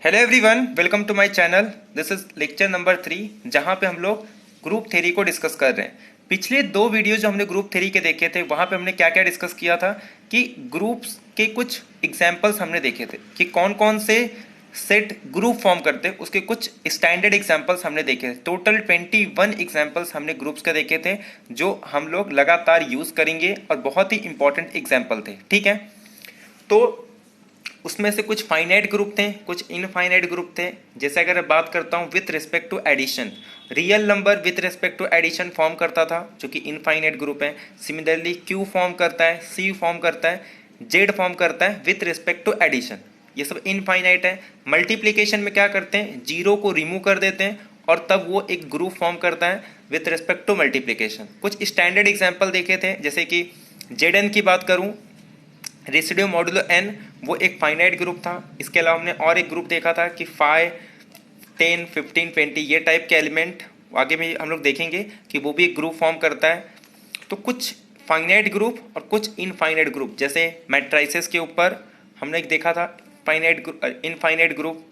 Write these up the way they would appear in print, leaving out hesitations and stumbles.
Hello everyone, welcome to my channel. This is lecture number 3 जहां पे हम लोग ग्रुप थ्योरी को डिस्कस कर रहे हैं। पिछले दो वीडियो जो हमने ग्रुप थ्योरी के देखे थे वहां पे हमने क्या क्या डिस्कस किया था कि ग्रुप्स के कुछ एग्जांपल्स हमने देखे थे कि कौन कौन से सेट ग्रुप फॉर्म करते हैं, उसके कुछ स्टैंडर्ड एग्जांपल्स हमने देखे थे। टोटल 21 एग्जांपल्स हमने ग्रुप्स के देखे थे जो हम लोग लगातार यूज करेंगे और बहुत ही इंपॉर्टेंट एग्जाम्पल थे। ठीक है, तो उसमें से कुछ फाइनाइट ग्रुप थे, कुछ इनफाइनाइट ग्रुप थे। जैसे अगर बात करता हूँ with respect to addition, real number with respect to addition form करता था जो कि इनफाइनाइट ग्रुप है। सिमिलरली क्यू फॉर्म करता है, सी फॉर्म करता है, जेड फॉर्म करता है विथ रिस्पेक्ट टू एडिशन, ये सब इनफाइनाइट है। मल्टीप्लीकेशन में क्या करते हैं, जीरो को रिमूव कर देते हैं और तब वो एक ग्रुप फॉर्म करता है विथ रिस्पेक्ट टू मल्टीप्लीकेशन। कुछ स्टैंडर्ड एग्जाम्पल देखे थे, जैसे कि जेड एन की बात करूँ, रेसिड्यू मॉडुलो एन, वो एक फाइनाइट ग्रुप था। इसके अलावा हमने और एक ग्रुप देखा था कि 5, 10, 15, 20 ये टाइप के एलिमेंट आगे में हम लोग देखेंगे कि वो भी एक ग्रुप फॉर्म करता है। तो कुछ फाइनाइट ग्रुप और कुछ इनफाइनाइट ग्रुप, जैसे मैट्राइसेस के ऊपर हमने एक देखा था finite infinite group,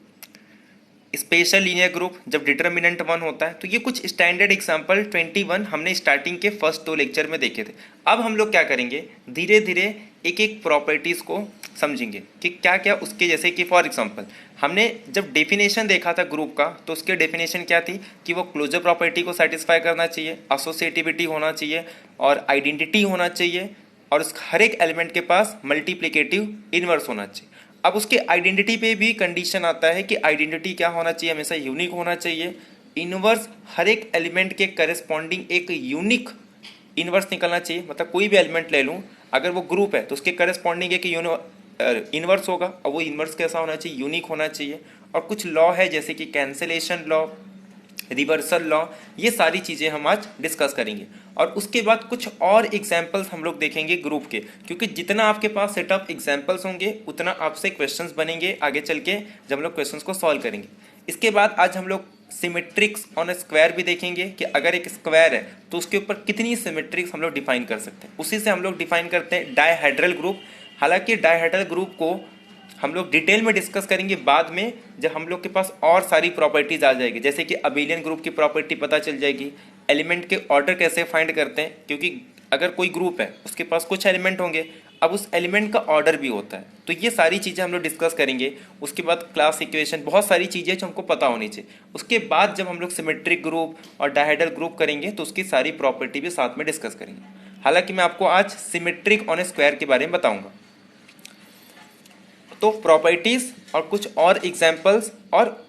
special linear group जब डिटर्मिनेंट 1 होता है। तो ये कुछ स्टैंडर्ड एग्जांपल 21 हमने स्टार्टिंग के फर्स्ट दो लेक्चर में देखे थे। अब हम लोग क्या करेंगे, धीरे धीरे एक एक प्रॉपर्टीज़ को समझेंगे कि क्या क्या उसके, जैसे कि फॉर एग्जांपल हमने जब डेफिनेशन देखा था ग्रुप का, तो उसके डेफिनेशन क्या थी कि वो क्लोजर प्रॉपर्टी को सेटिस्फाई करना चाहिए, एसोसिएटिविटी होना चाहिए और आइडेंटिटी होना चाहिए, और उस हर एक एलिमेंट के पास मल्टीप्लिकेटिव इनवर्स होना चाहिए। अब उसके आइडेंटिटी पे भी कंडीशन आता है कि आइडेंटिटी क्या होना चाहिए, हमेशा यूनिक होना चाहिए। इनवर्स हर एक एलिमेंट के करस्पॉन्डिंग एक यूनिक इनवर्स निकलना चाहिए। मतलब कोई भी एलिमेंट ले लूँ, अगर वो ग्रुप है तो उसके करस्पॉन्डिंग एक इनवर्स होगा, और वो इनवर्स कैसा होना चाहिए, यूनिक होना चाहिए। और कुछ लॉ है जैसे कि कैंसिलेशन लॉ, रिवर्सल लॉ, ये सारी चीज़ें हम आज डिस्कस करेंगे। और उसके बाद कुछ और एग्जाम्पल्स हम लोग देखेंगे ग्रुप के, क्योंकि जितना आपके पास सेट ऑफ एग्जाम्पल्स होंगे उतना आपसे क्वेश्चंस बनेंगे आगे चल के जब हम लोग क्वेश्चंस को सॉल्व करेंगे। इसके बाद आज हम लोग सिमेट्रिक्स ऑन स्क्वायर भी देखेंगे कि अगर एक स्क्वायर है तो उसके ऊपर कितनी सिमेट्रिक्स हम लोग डिफाइन कर सकते हैं। उसी से हम लोग डिफाइन करते हैं डायहेड्रल ग्रुप। हालांकि डायहेड्रल ग्रुप को हम लोग डिटेल में डिस्कस करेंगे बाद में, जब हम लोग के पास और सारी प्रॉपर्टीज आ जाएगी, जैसे कि अबेलियन ग्रुप की प्रॉपर्टी पता चल जाएगी, एलिमेंट के ऑर्डर कैसे फाइंड करते हैं, क्योंकि अगर कोई ग्रुप है उसके पास कुछ एलिमेंट होंगे, अब उस एलिमेंट का ऑर्डर भी होता है। तो ये सारी चीज़ें हम लोग डिस्कस करेंगे। उसके बाद क्लास इक्वेशन, बहुत सारी चीज़ें जो हमको पता होनी चाहिए। उसके बाद जब हम लोग सिमेट्रिक ग्रुप और डायहेड्रल ग्रुप करेंगे तो उसकी सारी प्रॉपर्टी भी साथ में डिस्कस करेंगे। हालांकि मैं आपको आज सिमेट्रिक ऑन स्क्वायर के बारे में बताऊंगा। तो प्रॉपर्टीज और कुछ और एग्जाम्पल्स, और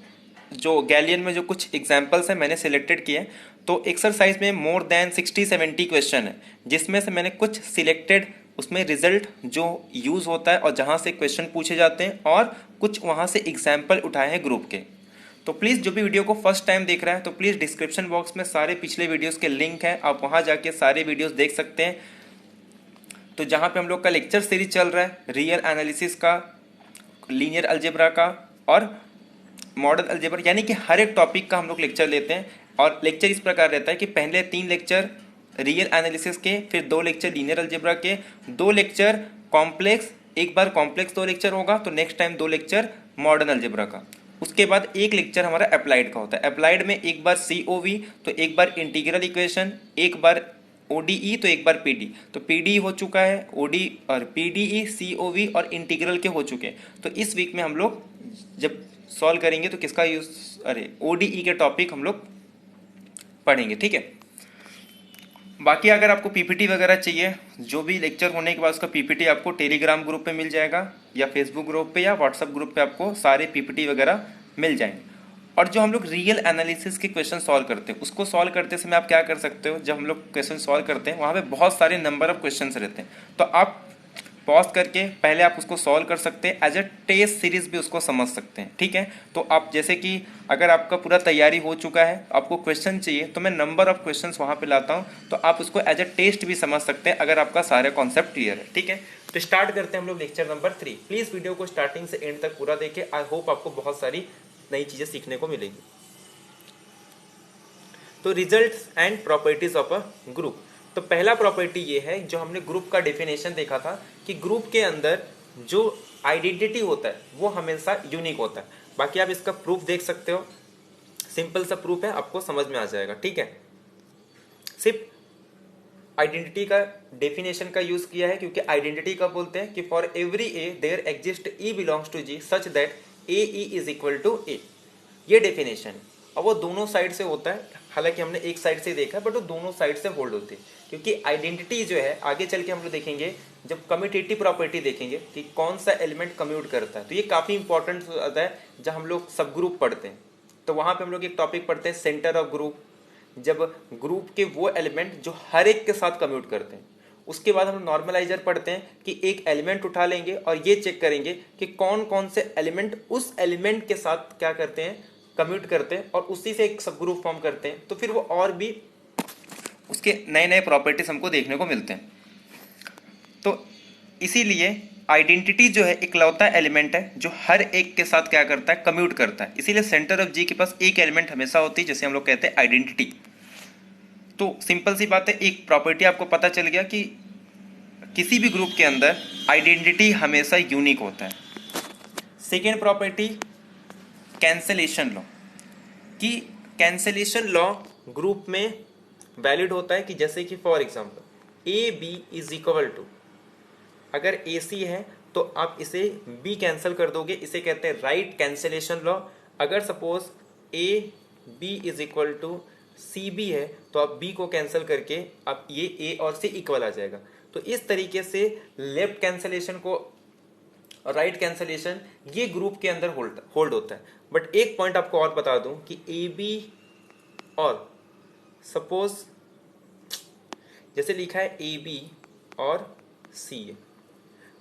जो गैलियन में जो कुछ एग्जाम्पल्स हैं मैंने सिलेक्टेड किए। तो एक्सरसाइज में मोर देन 60-70 क्वेश्चन है, जिसमें से मैंने कुछ सिलेक्टेड उसमें रिजल्ट जो यूज़ होता है और जहाँ से क्वेश्चन पूछे जाते हैं, और कुछ वहाँ से एग्जाम्पल उठाए हैं ग्रुप के। तो प्लीज़ जो भी वीडियो को फर्स्ट टाइम देख रहा है तो प्लीज़ डिस्क्रिप्शन बॉक्स में सारे पिछले वीडियोस के लिंक हैं, आप वहाँ जाके सारे वीडियोस देख सकते हैं। तो जहाँ पे हम लोग का लेक्चर सीरीज चल रहा है रियल एनालिसिस का, लीनियर अलजेब्रा का और मॉडल अलजेब्रा, यानी कि हर एक टॉपिक का हम लोग लेक्चर लेते हैं। और लेक्चर इस प्रकार रहता है कि पहले 3 लेक्चर रियल एनालिसिस के, फिर 2 लेक्चर लीनियर अलजेब्रा के, 2 लेक्चर कॉम्प्लेक्स, एक बार कॉम्प्लेक्स 2 लेक्चर होगा तो next time 2 lecture modern algebra का। उसके बाद एक लेक्चर हमारा अप्लाइड का होता है। अप्लाइड में एक बार COV, तो एक बार इंटीग्रल इक्वेशन, एक बार ODE, तो एक बार PD। तो PDE हो चुका है, OD और PDE, COV और इंटीग्रल के हो चुके हैं। तो इस वीक में हम लोग जब सॉल्व करेंगे तो किसका यूज, अरे ODE के टॉपिक हम लोग पढ़ेंगे। ठीक है, बाकी अगर आपको PPT वगैरह चाहिए, जो भी लेक्चर होने के बाद उसका PPT आपको टेलीग्राम ग्रुप पे मिल जाएगा, या फेसबुक ग्रुप पे या व्हाट्सएप ग्रुप पे आपको सारे PPT वगैरह मिल जाएंगे। और जो हम लोग रियल एनालिसिस के क्वेश्चन सॉल्व करते हैं, उसको सॉल्व करते समय आप क्या कर सकते हो, जब हम लोग क्वेश्चन सॉल्व करते हैं वहाँ पे बहुत सारे नंबर ऑफ क्वेश्चंस रहते हैं, तो आप पॉज करके पहले आप उसको सॉल्व कर सकते हैं, एज अ टेस्ट सीरीज भी उसको समझ सकते हैं। ठीक है, तो आप जैसे कि अगर आपका पूरा तैयारी हो चुका है, आपको क्वेश्चन चाहिए, तो मैं नंबर ऑफ क्वेश्चंस वहाँ पे लाता हूँ, तो आप उसको एज अ टेस्ट भी समझ सकते हैं अगर आपका सारा कॉन्सेप्ट क्लियर है। ठीक है, तो स्टार्ट करते हैं हम लोग लेक्चर नंबर 3। प्लीज़ वीडियो को स्टार्टिंग से एंड तक पूरा देखें, आई होप आपको बहुत सारी नई चीज़ें सीखने को मिलेंगी। तो results and properties of a group. तो पहला प्रॉपर्टी ये है, जो हमने ग्रुप का डेफिनेशन देखा था कि ग्रुप के अंदर जो आइडेंटिटी होता है वो हमेशा यूनिक होता है। बाकी आप इसका प्रूफ देख सकते हो, सिंपल सा प्रूफ है, आपको समझ में आ जाएगा। ठीक है, सिर्फ आइडेंटिटी का डेफिनेशन का यूज किया है, क्योंकि आइडेंटिटी का बोलते हैं कि for every A there exist E belongs to G such that A E is equal to A, ये डेफिनेशन है। अब वो दोनों साइड से होता है, हालांकि हमने एक साइड से देखा है, बट वो दोनों साइड से होल्ड होती है, क्योंकि आइडेंटिटी जो है आगे चल के हम लोग देखेंगे जब कम्यूटेटिव प्रॉपर्टी देखेंगे कि कौन सा एलिमेंट कम्यूट करता है, तो ये काफ़ी इंपॉर्टेंट होता है जब हम लोग सब ग्रुप पढ़ते हैं। तो वहाँ पे हम लोग एक टॉपिक पढ़ते हैं सेंटर ऑफ ग्रुप, जब ग्रुप के वो एलिमेंट जो हर एक के साथ कम्यूट करते हैं। उसके बाद हम नॉर्मलाइजर पढ़ते हैं कि एक एलिमेंट उठा लेंगे और ये चेक करेंगे कि कौन कौन से एलिमेंट उस एलिमेंट के साथ क्या करते हैं, कम्यूट करते हैं, और उसी से एक सब ग्रुप फॉर्म करते हैं। तो फिर वो और भी उसके नए नए प्रॉपर्टीज हमको देखने को मिलते हैं। तो इसीलिए आइडेंटिटी जो है इकलौता एलिमेंट है जो हर एक के साथ क्या करता है, कम्यूट करता है। इसीलिए सेंटर ऑफ जी के पास एक एलिमेंट हमेशा होती है, जैसे हम लोग कहते हैं आइडेंटिटी। तो सिंपल सी बात है, एक प्रॉपर्टी आपको पता चल गया कि किसी भी ग्रुप के अंदर आइडेंटिटी हमेशा यूनिक होता है। सेकेंड प्रॉपर्टी कैंसलेशन लॉ, कि कैंसलेशन लॉ ग्रुप में वैलिड होता है, कि जैसे कि for example A B is equal to, अगर ए सी है तो आप इसे बी कैंसिल कर दोगे, इसे कहते हैं राइट कैंसलेशन लॉ। अगर suppose A B is equal to C B है तो आप बी को कैंसिल करके आप ये ए और सी इक्वल आ जाएगा। तो इस तरीके से लेफ्ट कैंसलेशन को राइट कैंसलेशन ये ग्रुप के अंदर होल्ड होता है। बट एक पॉइंट आपको और बता दूं कि ए बी और सपोज जैसे लिखा है ए बी और सी है,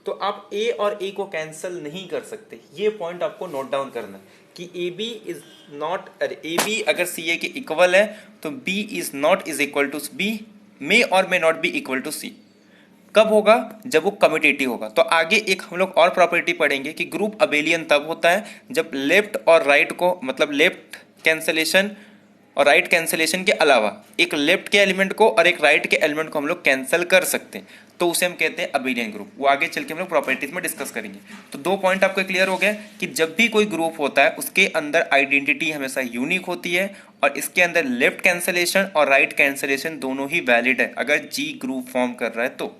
तो आप ए और ए को कैंसिल नहीं कर सकते। ये पॉइंट आपको नोट डाउन करना है कि A B is not, A B अगर सी ए के इक्वल है तो B is not is equal to B, may और may not B equal to C. कब होगा, जब वो कम्यूटेटिव होगा। तो आगे एक हम लोग और प्रॉपर्टी पढ़ेंगे कि ग्रुप अबेलियन तब होता है जब लेफ्ट और राइट को, मतलब लेफ्ट कैंसलेशन और राइट कैंसलेशन के अलावा एक लेफ्ट के एलिमेंट को और एक राइट के एलिमेंट को हम लोग कैंसिल कर सकते हैं, तो उसे हम कहते हैं अबेलियन ग्रुप। वो आगे चल के हम लोग प्रॉपर्टीज में डिस्कस करेंगे। तो दो पॉइंट आपको क्लियर हो गया कि जब भी कोई ग्रुप होता है उसके अंदर आइडेंटिटी हमेशा यूनिक होती है, और इसके अंदर लेफ्ट कैंसलेशन और राइट कैंसलेशन दोनों ही वैलिड है अगर जी ग्रुप फॉर्म कर रहा है तो।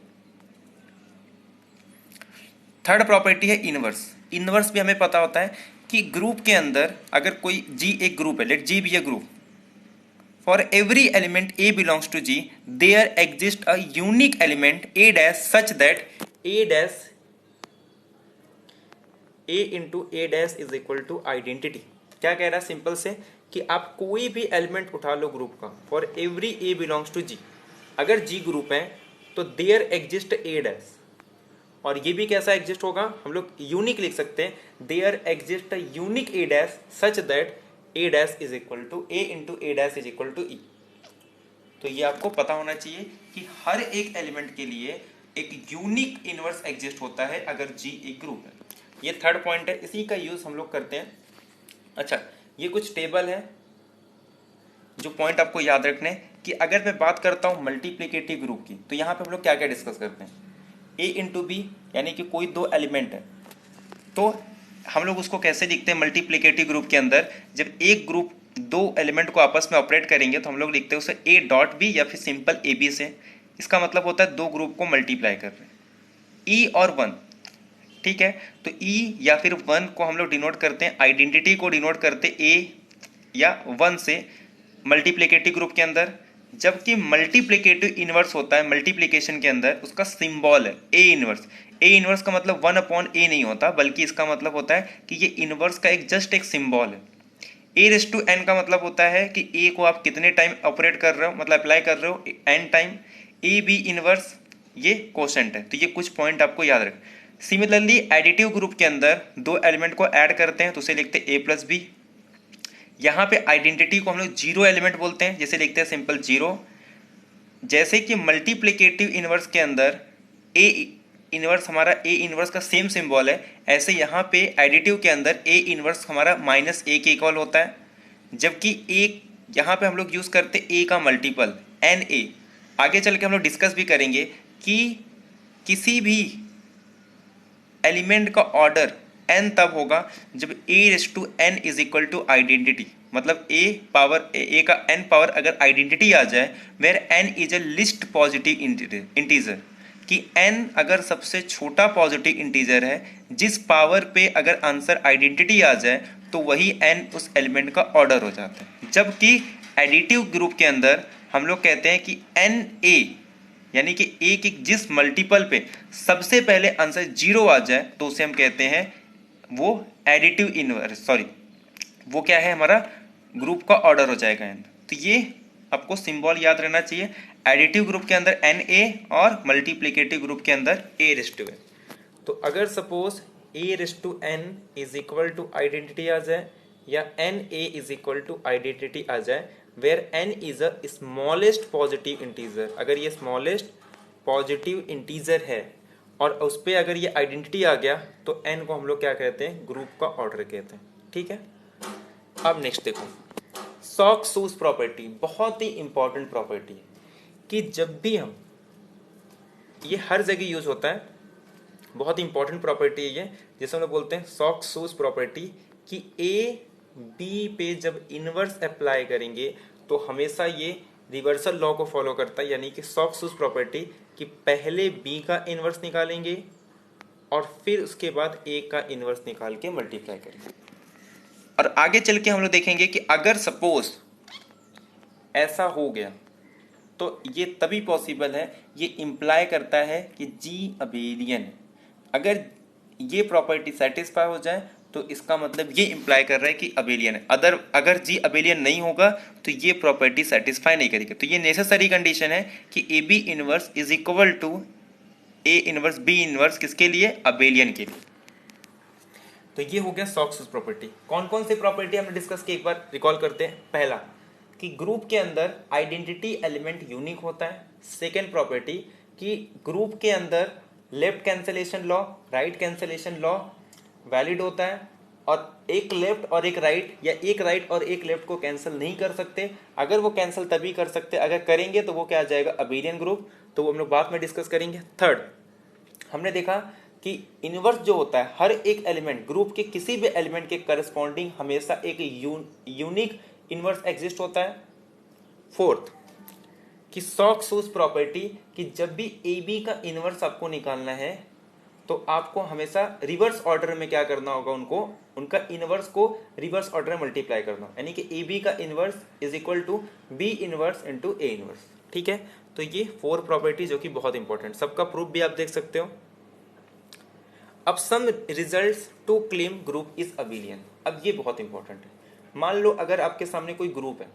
थर्ड प्रॉपर्टी है इनवर्स। इनवर्स भी हमें पता होता है कि ग्रुप के अंदर अगर कोई जी एक ग्रुप है, let G be a group, for every element A belongs to G, there exists a unique element A dash such that A dash A into A dash is equal to identity। क्या कह रहा है simple से कि आप कोई भी element उठा लो ग्रुप का, for every A belongs to G, अगर G ग्रुप है तो there exist A dash, और ये भी कैसा एग्जिस्ट होगा, हम लोग यूनिक लिख सकते हैं, there exist a unique A dash such that A dash is equal to A into A dash is equal to E। तो ये आपको पता होना चाहिए कि हर एक एलिमेंट के लिए एक यूनिक इनवर्स एग्जिस्ट होता है अगर G एक ग्रुप है। ये थर्ड पॉइंट है, इसी का यूज हम लोग करते हैं। अच्छा, ये कुछ टेबल है जो पॉइंट आपको याद रखने कि अगर मैं बात करता हूँ मल्टीप्लिकेटिव ग्रुप की, तो यहाँ पे हम लोग क्या क्या डिस्कस करते हैं। A इंटू बी, यानी कि कोई दो एलिमेंट है तो हम लोग उसको कैसे लिखते हैं मल्टीप्लिकेटिव ग्रुप के अंदर, जब एक ग्रुप दो एलिमेंट को आपस में ऑपरेट करेंगे तो हम लोग लिखते हैं उसे ए डॉट बी या फिर सिंपल ए बी से। इसका मतलब होता है दो ग्रुप को मल्टीप्लाई कर रहे हैं, ई और वन। ठीक है, तो ई या फिर वन को हम लोग डिनोट करते हैं, आइडेंटिटी को डिनोट करते ए या वन से मल्टीप्लिकेटिव ग्रुप के अंदर। जबकि मल्टीप्लिकेटिव इनवर्स होता है मल्टीप्लिकेशन के अंदर, उसका सिंबल है ए इनवर्स। ए इनवर्स का मतलब 1/a नहीं होता, बल्कि इसका मतलब होता है कि ये इनवर्स का एक जस्ट एक सिंबल है। ए रेस टू एन का मतलब होता है कि ए को आप कितने टाइम ऑपरेट कर रहे हो, मतलब अप्लाई कर रहे हो n time. A B inverse ये कोशेंट है। तो ये कुछ पॉइंट आपको याद रखें। सिमिलरली एडिटिव ग्रुप के अंदर दो एलिमेंट को ऐड करते हैं तो उसे लिखते हैं ए प्लस बी। यहाँ पे आइडेंटिटी को हम लोग जीरो एलिमेंट बोलते हैं, जैसे लिखते हैं सिंपल जीरो। जैसे कि मल्टीप्लिकेटिव इनवर्स के अंदर ए इनवर्स हमारा ए इनवर्स का सेम सिंबल है, ऐसे यहाँ पे एडिटिव के अंदर ए इनवर्स हमारा -a के इक्वल होता है। जबकि ए यहाँ पे हम लोग यूज़ करते ए का मल्टीपल एन ए। आगे चल के हम लोग डिस्कस भी करेंगे कि किसी भी एलिमेंट का ऑर्डर n तब होगा जब a⁴n is equal to identity, मतलब a पावर a का n पावर अगर आइडेंटिटी आ जाए, where n is a least positive integer, कि n अगर सबसे छोटा पॉजिटिव इंटीजर है, जिस पावर पे अगर आंसर आइडेंटिटी आ जाए तो वही n उस एलिमेंट का ऑर्डर हो जाता है। जबकि एडिटिव ग्रुप के अंदर हम लोग कहते हैं कि एन ए, यानी कि ए की जिस मल्टीपल पे सबसे पहले आंसर 0 आ जाए तो उसे हम कहते हैं वो एडिटिव इनवर्स, सॉरी वो क्या है, हमारा ग्रुप का ऑर्डर हो जाएगा n। तो ये आपको सिंबल याद रहना चाहिए, एडिटिव ग्रुप के अंदर एन ए और मल्टीप्लिकेटिव ग्रुप के अंदर a⁴n। तो अगर suppose a⁴n is equal to identity आ जाए या N A is equal to identity आ जाए, where n is a smallest positive integer, अगर ये स्मॉलेस्ट पॉजिटिव इंटीजर है और उस पर अगर ये आइडेंटिटी आ गया तो n को हम लोग क्या कहते हैं, ग्रुप का ऑर्डर कहते हैं। ठीक है, अब नेक्स्ट देखो, सॉक शूज प्रॉपर्टी बहुत ही इंपॉर्टेंट प्रॉपर्टी है कि जब भी हम, ये हर जगह यूज होता है, बहुत इंपॉर्टेंट प्रॉपर्टी है ये, जैसे हम लोग बोलते हैं सॉक शूज प्रॉपर्टी, कि ए बी पे जब इनवर्स अप्लाई करेंगे तो हमेशा ये रिवर्सल लॉ को फॉलो करता है, यानी कि सॉक शूज प्रॉपर्टी कि पहले बी का इनवर्स निकालेंगे और फिर उसके बाद ए का इनवर्स निकाल के मल्टीप्लाई करेंगे। और आगे चल के हम लोग देखेंगे कि अगर सपोज ऐसा हो गया तो ये तभी पॉसिबल है, ये इंप्लाई करता है कि जी अबेलियन है। अगर ये प्रॉपर्टी सेटिस्फाई हो जाए तो इसका मतलब ये इंप्लाई कर रहा है कि अबेलियन है। अगर जी अबेलियन नहीं होगा तो ये प्रॉपर्टी सेटिस्फाई नहीं करेगी। तो ये नेसेसरी कंडीशन है कि A B inverse is equal to A inverse B inverse, किसके लिए, अबेलियन के लिए। तो ये हो गया सॉक शूज प्रॉपर्टी। कौन कौन सी प्रॉपर्टी हमने डिस्कस की, एक बार रिकॉल करते हैं। पहला कि ग्रुप के अंदर आइडेंटिटी एलिमेंट यूनिक होता है। सेकेंड प्रॉपर्टी कि ग्रुप के अंदर left cancellation law, right cancellation law valid होता है, और एक लेफ्ट और एक राइट या एक राइट और एक लेफ्ट को कैंसिल नहीं कर सकते। अगर वो कैंसिल तभी कर सकते, अगर करेंगे तो वो क्या आ जाएगा, अबेलियन ग्रुप। तो वो हम लोग बाद में डिस्कस करेंगे। थर्ड, हमने देखा कि इनवर्स जो होता है, हर एक एलिमेंट ग्रुप के किसी भी एलिमेंट के करस्पॉन्डिंग हमेशा एक यूनिक इनवर्स एग्जिस्ट होता है। फोर्थ कि सॉक शूज प्रॉपर्टी कि जब भी ए बी का इनवर्स आपको निकालना है तो आपको हमेशा रिवर्स ऑर्डर में क्या करना होगा, उनका इनवर्स को रिवर्स ऑर्डर में मल्टीप्लाई करना, यानी कि ए बी का inverse is equal to B inverse into A inverse. ठीक है, तो ये 4 प्रॉपर्टी जो कि बहुत इंपॉर्टेंट, सबका प्रूफ भी आप देख सकते हो। अब some results to claim group is abelian. अब ये बहुत इंपॉर्टेंट है। मान लो अगर आपके सामने कोई ग्रुप है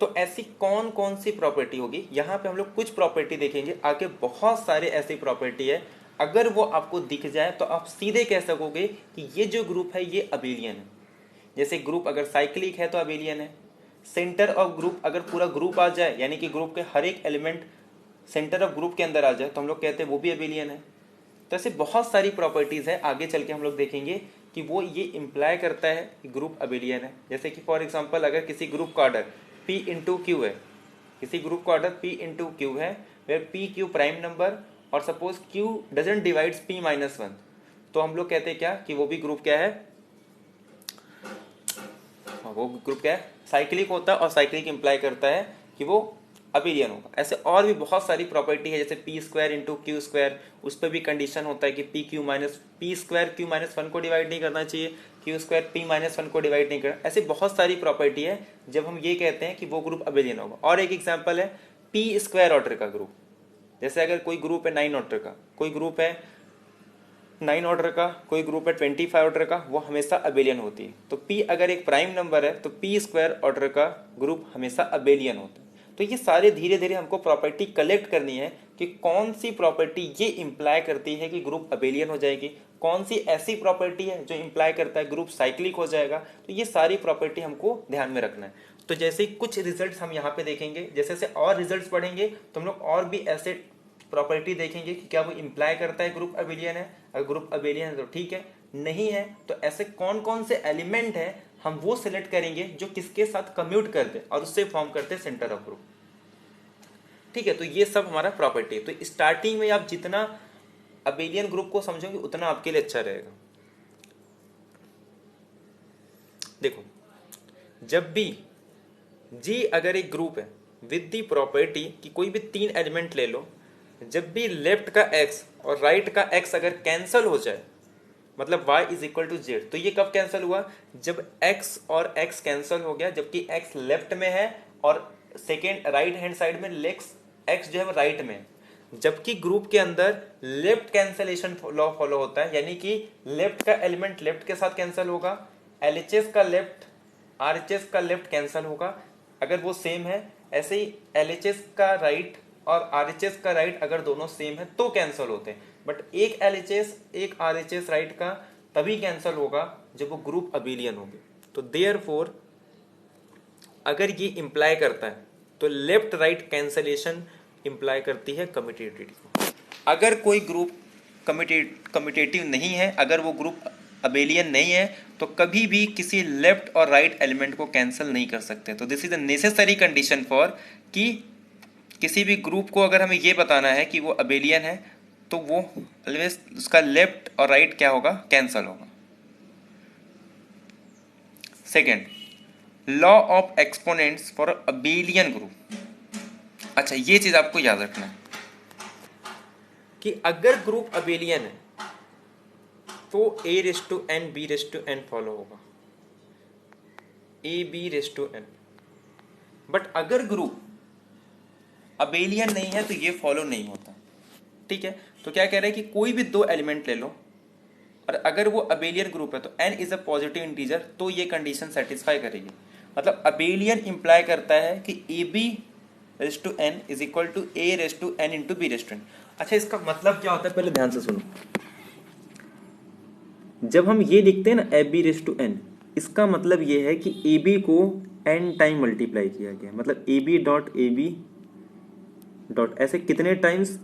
तो ऐसी कौन कौन सी प्रॉपर्टी होगी, यहाँ पे हम लोग कुछ प्रॉपर्टी देखेंगे, आगे बहुत सारे ऐसी प्रॉपर्टी है। अगर वो आपको दिख जाए तो आप सीधे कह सकोगे कि ये जो ग्रुप है ये अबेलियन है। जैसे ग्रुप अगर साइक्लिक है तो अबेलियन है। सेंटर ऑफ ग्रुप, अगर पूरा ग्रुप आ जाए यानी कि ग्रुप के हर एक एलिमेंट सेंटर ऑफ ग्रुप के अंदर आ जाए तो हम लोग कहते हैं वो भी अबेलियन है। तो ऐसे बहुत सारी प्रॉपर्टीज है, आगे चल के हम लोग देखेंगे कि वो ये इंप्लाई करता है कि ग्रुप अबेलियन है। जैसे कि फॉर एग्जांपल अगर किसी ग्रुप का ऑर्डर P इंटू क्यू है, किसी ग्रुप का ऑर्डर P इंटू क्यू है, where P Q prime number और suppose Q doesn't divides P minus 1, तो हम लोग कहते हैं क्या कि वो भी ग्रुप क्या है, वो ग्रुप क्या है, साइक्लिक होता है, और साइक्लिक इंप्लाई करता है कि वो अबेलियन होगा। ऐसे और भी बहुत सारी प्रॉपर्टी है, जैसे P square into Q square, उस पर भी कंडीशन होता है कि पी स्क्वायर क्यू माइनस 1 को डिवाइड नहीं करना चाहिए, क्यू स्क्वायर पी माइनस 1 को डिवाइड नहीं करना। ऐसी बहुत सारी प्रॉपर्टी है जब हम ये कहते हैं कि वो ग्रुप अबेलियन होगा। और एक एग्जाम्पल है पी स्क्वायर ऑर्डर का ग्रुप। जैसे अगर कोई ग्रुप है 9 ऑर्डर का, कोई ग्रुप है 9 ऑर्डर का, कोई ग्रुप है 25 ऑर्डर का, वो हमेशा अबेलियन होती है। तो P अगर एक प्राइम नंबर है तो P स्क्वायर ऑर्डर का ग्रुप हमेशा अबेलियन होता है। तो ये सारे धीरे धीरे हमको प्रॉपर्टी कलेक्ट करनी है कि कौन सी प्रॉपर्टी ये इंप्लाई करती है कि ग्रुप अबेलियन हो जाएगी, कौन सी ऐसी प्रॉपर्टी है जो इंप्लाई करता है ग्रुप साइक्लिक हो जाएगा। तो ये सारी प्रॉपर्टी हमको ध्यान में रखना है। तो जैसे कुछ रिजल्ट्स हम यहाँ पे देखेंगे, जैसे जैसे और रिजल्ट्स पढ़ेंगे तो हम लोग और भी ऐसे प्रॉपर्टी देखेंगे कि क्या वो इंप्लाई करता है ग्रुप अबेलियन है। अगर ग्रुप अबेलियन है तो ठीक है, नहीं है तो ऐसे कौन कौन से एलिमेंट है हम वो सिलेक्ट करेंगे जो किसके साथ कम्यूट करते और उससे फॉर्म करते सेंटर ऑफ ग्रुप। ठीक है, तो ये सब हमारा प्रॉपर्टी है। तो स्टार्टिंग में आप जितना अबेलियन ग्रुप को समझोगे उतना आपके लिए अच्छा रहेगा। देखो, जब भी जी अगर एक ग्रुप है विद दी प्रॉपर्टी कि कोई भी 3 एलिमेंट ले लो, जब भी लेफ्ट का x और राइट का x अगर कैंसल हो जाए, मतलब y is equal to Z, तो ये कब कैंसल हुआ? जब x और x कैंसल हो गया, जबकि x लेफ्ट में है और सेकेंड राइट हैंड साइड में x जो है वो राइट में है। जबकि ग्रुप के अंदर लेफ्ट कैंसलेशन लॉ फॉलो होता है, यानी कि लेफ्ट का एलिमेंट लेफ्ट के साथ कैंसिल होगा, LHS का लेफ्ट RHS का लेफ्ट कैंसिल होगा अगर वो सेम है, ऐसे ही LHS का राइट और RHS का राइट अगर दोनों सेम है तो कैंसिल होते हैं। बट एक LHS एक RHS राइट का तभी कैंसिल होगा जब वो ग्रुप अबेलियन होंगे। तो देयरफॉर अगर ये इंप्लाई करता है तो लेफ्ट राइट कैंसलेशन इंप्लाई करती है कम्यूटेटिव को। अगर कोई ग्रुप कम्यूटेटिव नहीं है, अगर वो ग्रुप अबेलियन नहीं है, तो कभी भी किसी लेफ्ट और राइट एलिमेंट को कैंसिल नहीं कर सकते। तो this is the necessary condition for कि किसी भी ग्रुप को अगर हमें ये बताना है कि वो अबेलियन है, तो वो ऑलवेज उसका लेफ्ट और राइट क्या होगा? कैंसिल होगा। Second, law of exponents for abelian group. अच्छा, ये चीज आपको याद रखना है कि अगर ग्रुप अबेलियन है तो a⁻n b⁻n फॉलो होगा, ab⁻n। बट अगर ग्रुप अबेलियन नहीं है तो ये फॉलो नहीं होता। ठीक है, तो क्या कह रहे हैं कि कोई भी 2 एलिमेंट ले लो और अगर वो अबेलियन ग्रुप है तो n is a positive integer, तो ये कंडीशन सेटिस्फाई करेगी। मतलब अबेलियन इंप्लाई करता है कि ab⁻n is equal to a⁻n into b⁻n। अच्छा, इसका मतलब क्या होता है पहले ध्यान से सुनो। जब हम ये लिखते हैं ना ab⁻n, इसका मतलब ये है कि ab को n टाइम मल्टीप्लाई किया गया, मतलब ab डॉट ऐसे कितने टाइम्स?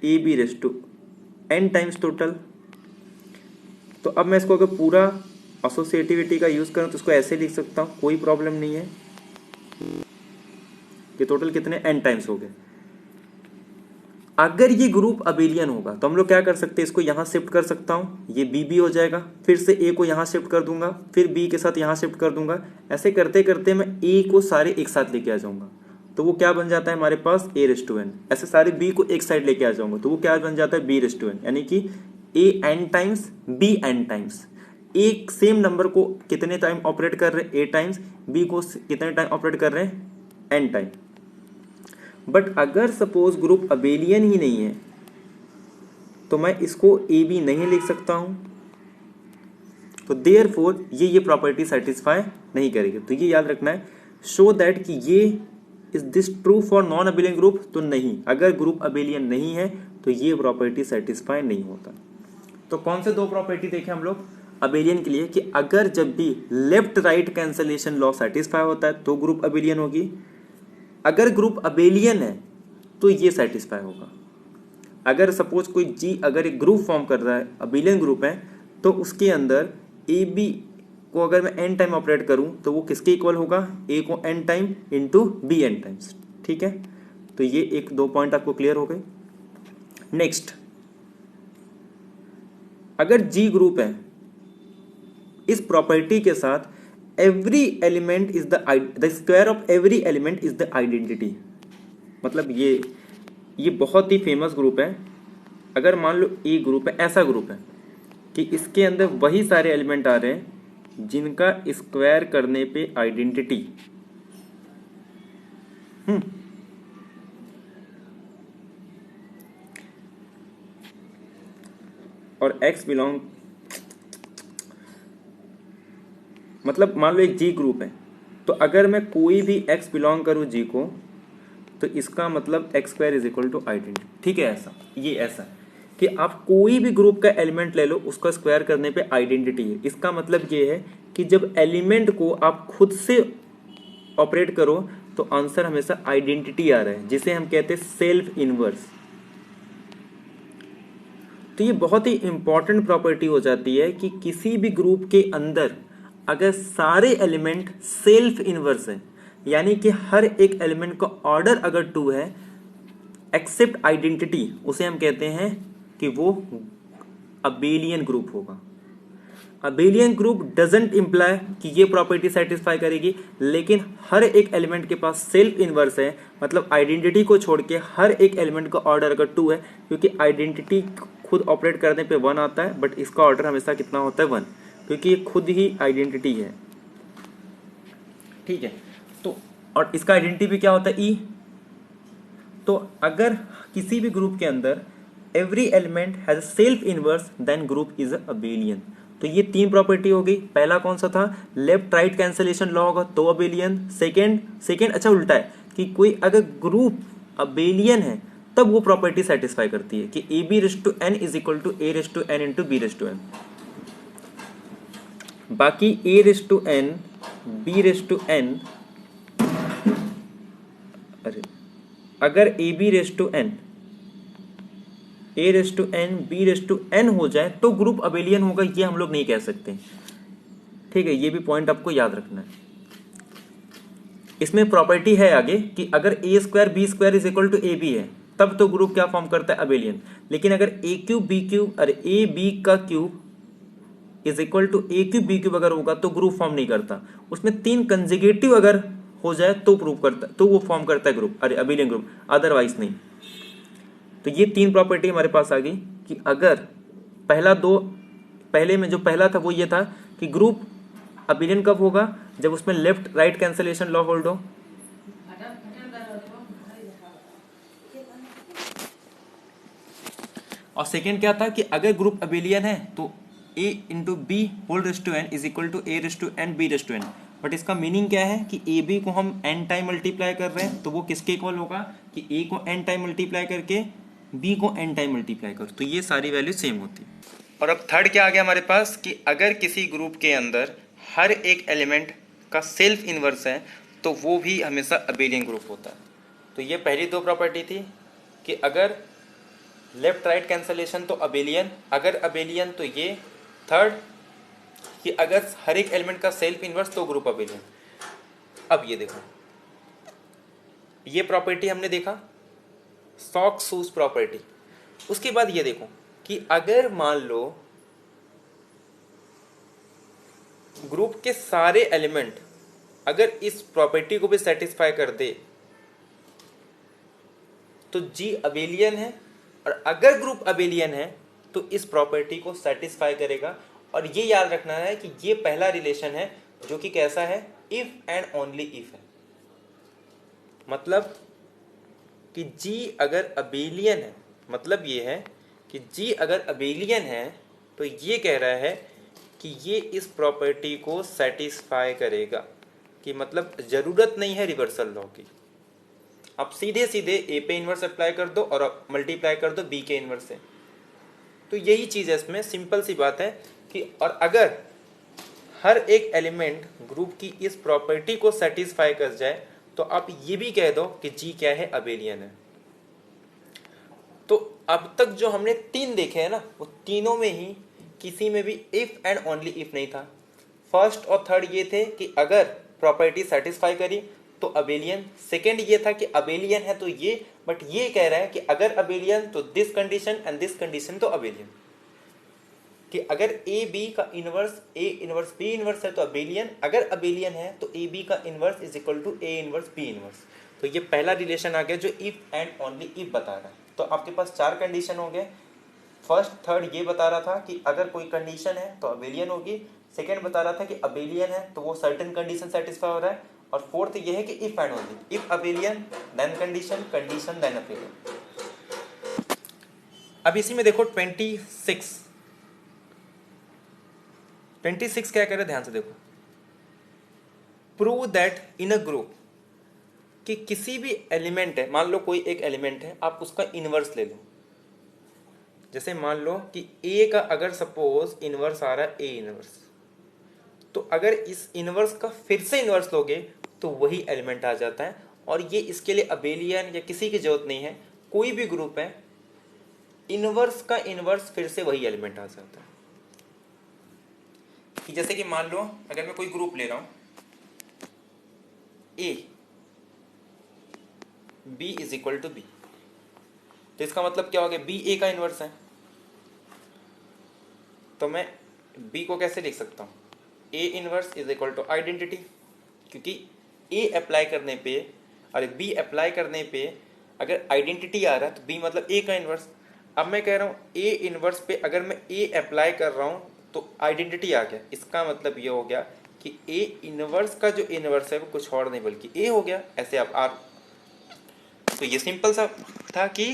ab⁻n times total. तो अब मैं इसको अगर पूरा एसोसिएटिविटी का यूज करूं तो इसको ऐसे लिख सकता हूं, कोई प्रॉब्लम नहीं है कि टोटल कितने n टाइम्स हो गए। अगर ये ग्रुप अबेलियन होगा तो हम लोग क्या कर सकते हैं, इसको यहां शिफ्ट कर सकता हूं, ये b हो जाएगा, फिर से a को यहां शिफ्ट कर दूंगा, फिर b के साथ यहां शिफ्ट कर दूंगा। ऐसे करते करते मैं a को सारे एक साथ लेके आ जाऊंगा, तो वो क्या बन जाता है हमारे पास a⁻n। ऐसे सारे b को एक साइड लेके आ जाऊंगा तो वो क्या बन जाता है b⁻n, यानी कि an टाइम्स bn टाइम्स। एक सेम नंबर को कितने टाइम ऑपरेट कर रहे हैं? a times. b को कितने टाइम ऑपरेट कर रहे हैं? n time. बट अगर सपोज ग्रुप अबेलियन ही नहीं है तो मैं इसको ab नहीं लिख सकता हूं, तो देयरफॉर ये प्रॉपर्टी सेटिस्फाई नहीं करेगी। तो ये याद रखना है, शो दैट कि ये is this true for non abelian group, तो नहीं। अगर ग्रुप अबेलियन नहीं है तो ये प्रॉपर्टी सेटिस्फाई नहीं होता। तो कौन से 2 प्रॉपर्टी देखे हम लोग अबेलियन के लिए? कि अगर जब भी left right cancellation law satisfy होता है तो ग्रुप अबेलियन होगी, अगर ग्रुप अबेलियन है तो ये सेटिस्फाई होगा। अगर सपोज कोई जी अगर एक ग्रुप फॉर्म कर रहा है, अबेलियन ग्रुप है, तो उसके अंदर ए बी को अगर मैं n टाइम ऑपरेट करूं तो वो किसके इक्वल होगा? a को n time into B n times. ठीक है, तो ये 1-2 पॉइंट आपको क्लियर हो गए। नेक्स्ट, अगर जी ग्रुप है, इस प्रॉपर्टी के साथ every element is the square of every element is the identity. मतलब ये बहुत ही फेमस ग्रुप है। अगर मान लो ए ग्रुप है, ऐसा ग्रुप है कि इसके अंदर वही सारे एलिमेंट आ रहे हैं जिनका स्क्वायर करने पे आइडेंटिटी और x बिलोंग, मतलब मान लो एक जी ग्रुप है, तो अगर मैं कोई भी x बिलोंग करूं जी को, तो इसका मतलब x² is equal to identity. ठीक है, ऐसा कि आप कोई भी ग्रुप का एलिमेंट ले लो, उसका स्क्वायर करने पे आइडेंटिटी है। इसका मतलब ये है कि जब एलिमेंट को आप खुद से ऑपरेट करो तो आंसर हमेशा आइडेंटिटी आ रहा है, जिसे हम कहते हैं सेल्फ इनवर्स। तो ये बहुत ही इंपॉर्टेंट प्रॉपर्टी हो जाती है कि किसी भी ग्रुप के अंदर अगर सारे एलिमेंट सेल्फ इनवर्स है, यानी कि हर एक एलिमेंट का ऑर्डर अगर 2 है एक्सेप्ट आइडेंटिटी, उसे हम कहते हैं कि वो अबेलियन ग्रुप होगा। अबेलियन ग्रुप डजंट इम्प्लाई कि ये प्रॉपर्टी सेटिस्फाई करेगी, लेकिन हर एक एलिमेंट के पास सेल्फ इनवर्स है, मतलब आइडेंटिटी को छोड़ के हर एक एलिमेंट का ऑर्डर अगर 2 है, क्योंकि आइडेंटिटी खुद ऑपरेट करने पे 1 आता है, बट इसका ऑर्डर हमेशा कितना होता है 1, क्योंकि ये खुद ही आइडेंटिटी है। ठीक है, तो और इसका आइडेंटिटी भी क्या होता है ई। तो अगर किसी भी ग्रुप के अंदर every element has self inverse then group is abelian. तो ये 3 प्रॉपर्टी हो गई। पहला कौन सा था, लेफ्ट राइट कैंसलेशन लॉ होगा तो अबेलियन। सेकेंड अच्छा उल्टा है कि कोई अगर ग्रुप अबेलियन है तब वो प्रॉपर्टी सेटिस्फाई करती है कि A B raise to N is equal to A raise to N into B raise to N. बाकी A raise to N B raise to N, अरे अगर A B raise to N A raise to N B raise to N हो जाए तो group abelian होगा, ये हम लोग नहीं कह सकते। ठीक है, ये भी पॉइंट आपको याद रखना है। इसमें प्रॉपर्टी है आगे कि अगर A square B square is equal to A B है तब तो ग्रुप क्या फॉर्म करता है, अबेलियन। लेकिन अगर ए क्यूब बी क्यूब अरे ए बी का cube is equal to A cube B cube अगर होगा तो ग्रुप फॉर्म नहीं करता। उसमें 3 कंजिगेटिव अगर हो जाए तो प्रूव करता, तो वो फॉर्म करता है ग्रुप, अरे अबेलियन ग्रुप, अदरवाइज नहीं। तो ये 3 प्रॉपर्टी हमारे पास आ गई कि अगर पहले में जो पहला था वो ये था कि ग्रुप अबेलियन कब होगा, जब उसमें left right cancellation law hold हो। और सेकेंड क्या था कि अगर ग्रुप अबेलियन है तो a into B whole raise to N is equal to A raise to N B raise to n. But इसका मीनिंग क्या है कि ए बी को हम n टाइम मल्टीप्लाई कर रहे हैं तो वो किसके इक्वल होगा कि a को n टाइम मल्टीप्लाई करके b को n टाइम मल्टीप्लाई करो, तो ये सारी वैल्यू सेम होती। और अब थर्ड क्या आ गया हमारे पास कि अगर किसी ग्रुप के अंदर हर एक एलिमेंट का सेल्फ इनवर्स है तो वो भी हमेशा अबेलियन ग्रुप होता है। तो ये पहली 2 प्रॉपर्टी थी कि अगर लेफ्ट राइट कैंसलेशन तो अबेलियन, अगर अबेलियन तो ये। थर्ड कि अगर हर एक एलिमेंट का सेल्फ इनवर्स तो ग्रुप अबेलियन। अब ये देखो, ये प्रॉपर्टी हमने देखा सॉक-सूज प्रॉपर्टी। उसके बाद ये देखो कि अगर मान लो ग्रुप के सारे एलिमेंट अगर इस प्रॉपर्टी को भी सेटिस्फाई कर दे तो जी अबेलियन है, और अगर ग्रुप अबेलियन है तो इस प्रॉपर्टी को सेटिस्फाई करेगा। और ये याद रखना है कि ये पहला रिलेशन है जो कि कैसा है, इफ एंड ओनली इफ है। मतलब कि जी अगर अबेलियन है, मतलब ये है कि जी अगर अबेलियन है तो ये कह रहा है कि ये इस प्रॉपर्टी को सेटिस्फाई करेगा, कि मतलब ज़रूरत नहीं है रिवर्सल लॉ की। आप सीधे सीधे ए पे इन्वर्स अप्लाई कर दो और मल्टीप्लाई कर दो बी के इन्वर्स से। तो यही चीज़ है इसमें, सिंपल सी बात है कि और अगर हर एक एलिमेंट ग्रुप की इस प्रॉपर्टी को सेटिस्फाई कर जाए तो आप ये भी कह दो कि जी क्या है, अबेलियन है। तो अब तक जो हमने 3 देखे हैं ना, वो तीनों में ही किसी में भी इफ एंड ओनली इफ नहीं था। फर्स्ट और थर्ड ये थे कि अगर प्रॉपर्टी सेटिस्फाई करी तो अबेलियन। सेकेंड ये था कि अबेलियन है तो ये, बट ये कह रहा है कि अगर अबेलियन तो this condition and this condition तो अबेलियन। कि अगर ए बी का inverse A inverse B inverse है तो अबेलियन, अगर अबेलियन है तो ए बी का inverse is equal to A inverse B inverse. तो ये पहला रिलेशन आ गया जो इफ एंड ओनली इफ बता रहा है। तो आपके पास 4 कंडीशन हो गए। फर्स्ट थर्ड ये बता रहा था कि अगर कोई कंडीशन है तो अबेलियन होगी। सेकेंड बता रहा था कि अबेलियन है तो वो सर्टेन कंडीशन सेटिस्फाई हो रहा है। और फोर्थ ये है कि if and only if abelian then condition, condition then abelian. अब इसी में देखो 26 क्या कह रहे हैं, ध्यान से देखो। Prove that in a group, कि किसी भी एलिमेंट है, मान लो कोई एक एलिमेंट है, आप उसका इनवर्स ले लो। जैसे मान लो कि ए का अगर सपोज इनवर्स आ रहा है ए इनवर्स, तो अगर इस इनवर्स का फिर से इनवर्स लोगे तो वही एलिमेंट आ जाता है। और ये इसके लिए अबेलियन या किसी की जरूरत नहीं है, कोई भी ग्रुप है इनवर्स का इनवर्स फिर से वही एलिमेंट आ जाता है। कि जैसे कि मान लो अगर मैं कोई ग्रुप ले रहा हूं A B is equal to B, तो इसका मतलब क्या हो गया, बी ए का इनवर्स है। तो मैं बी को कैसे लिख सकता हूँ, A inverse is equal to identity, क्योंकि ए अप्लाई करने पे और बी अप्लाई करने पे अगर आइडेंटिटी आ रहा है तो बी मतलब ए का इनवर्स। अब मैं कह रहा हूँ ए इनवर्स पे अगर मैं ए अप्लाई कर रहा हूँ तो आइडेंटिटी आ गया, इसका मतलब ये हो गया कि ए इनवर्स का जो इनवर्स है वो कुछ और नहीं बल्कि ए हो गया। ऐसे आप आर, तो ये सिंपल सा था कि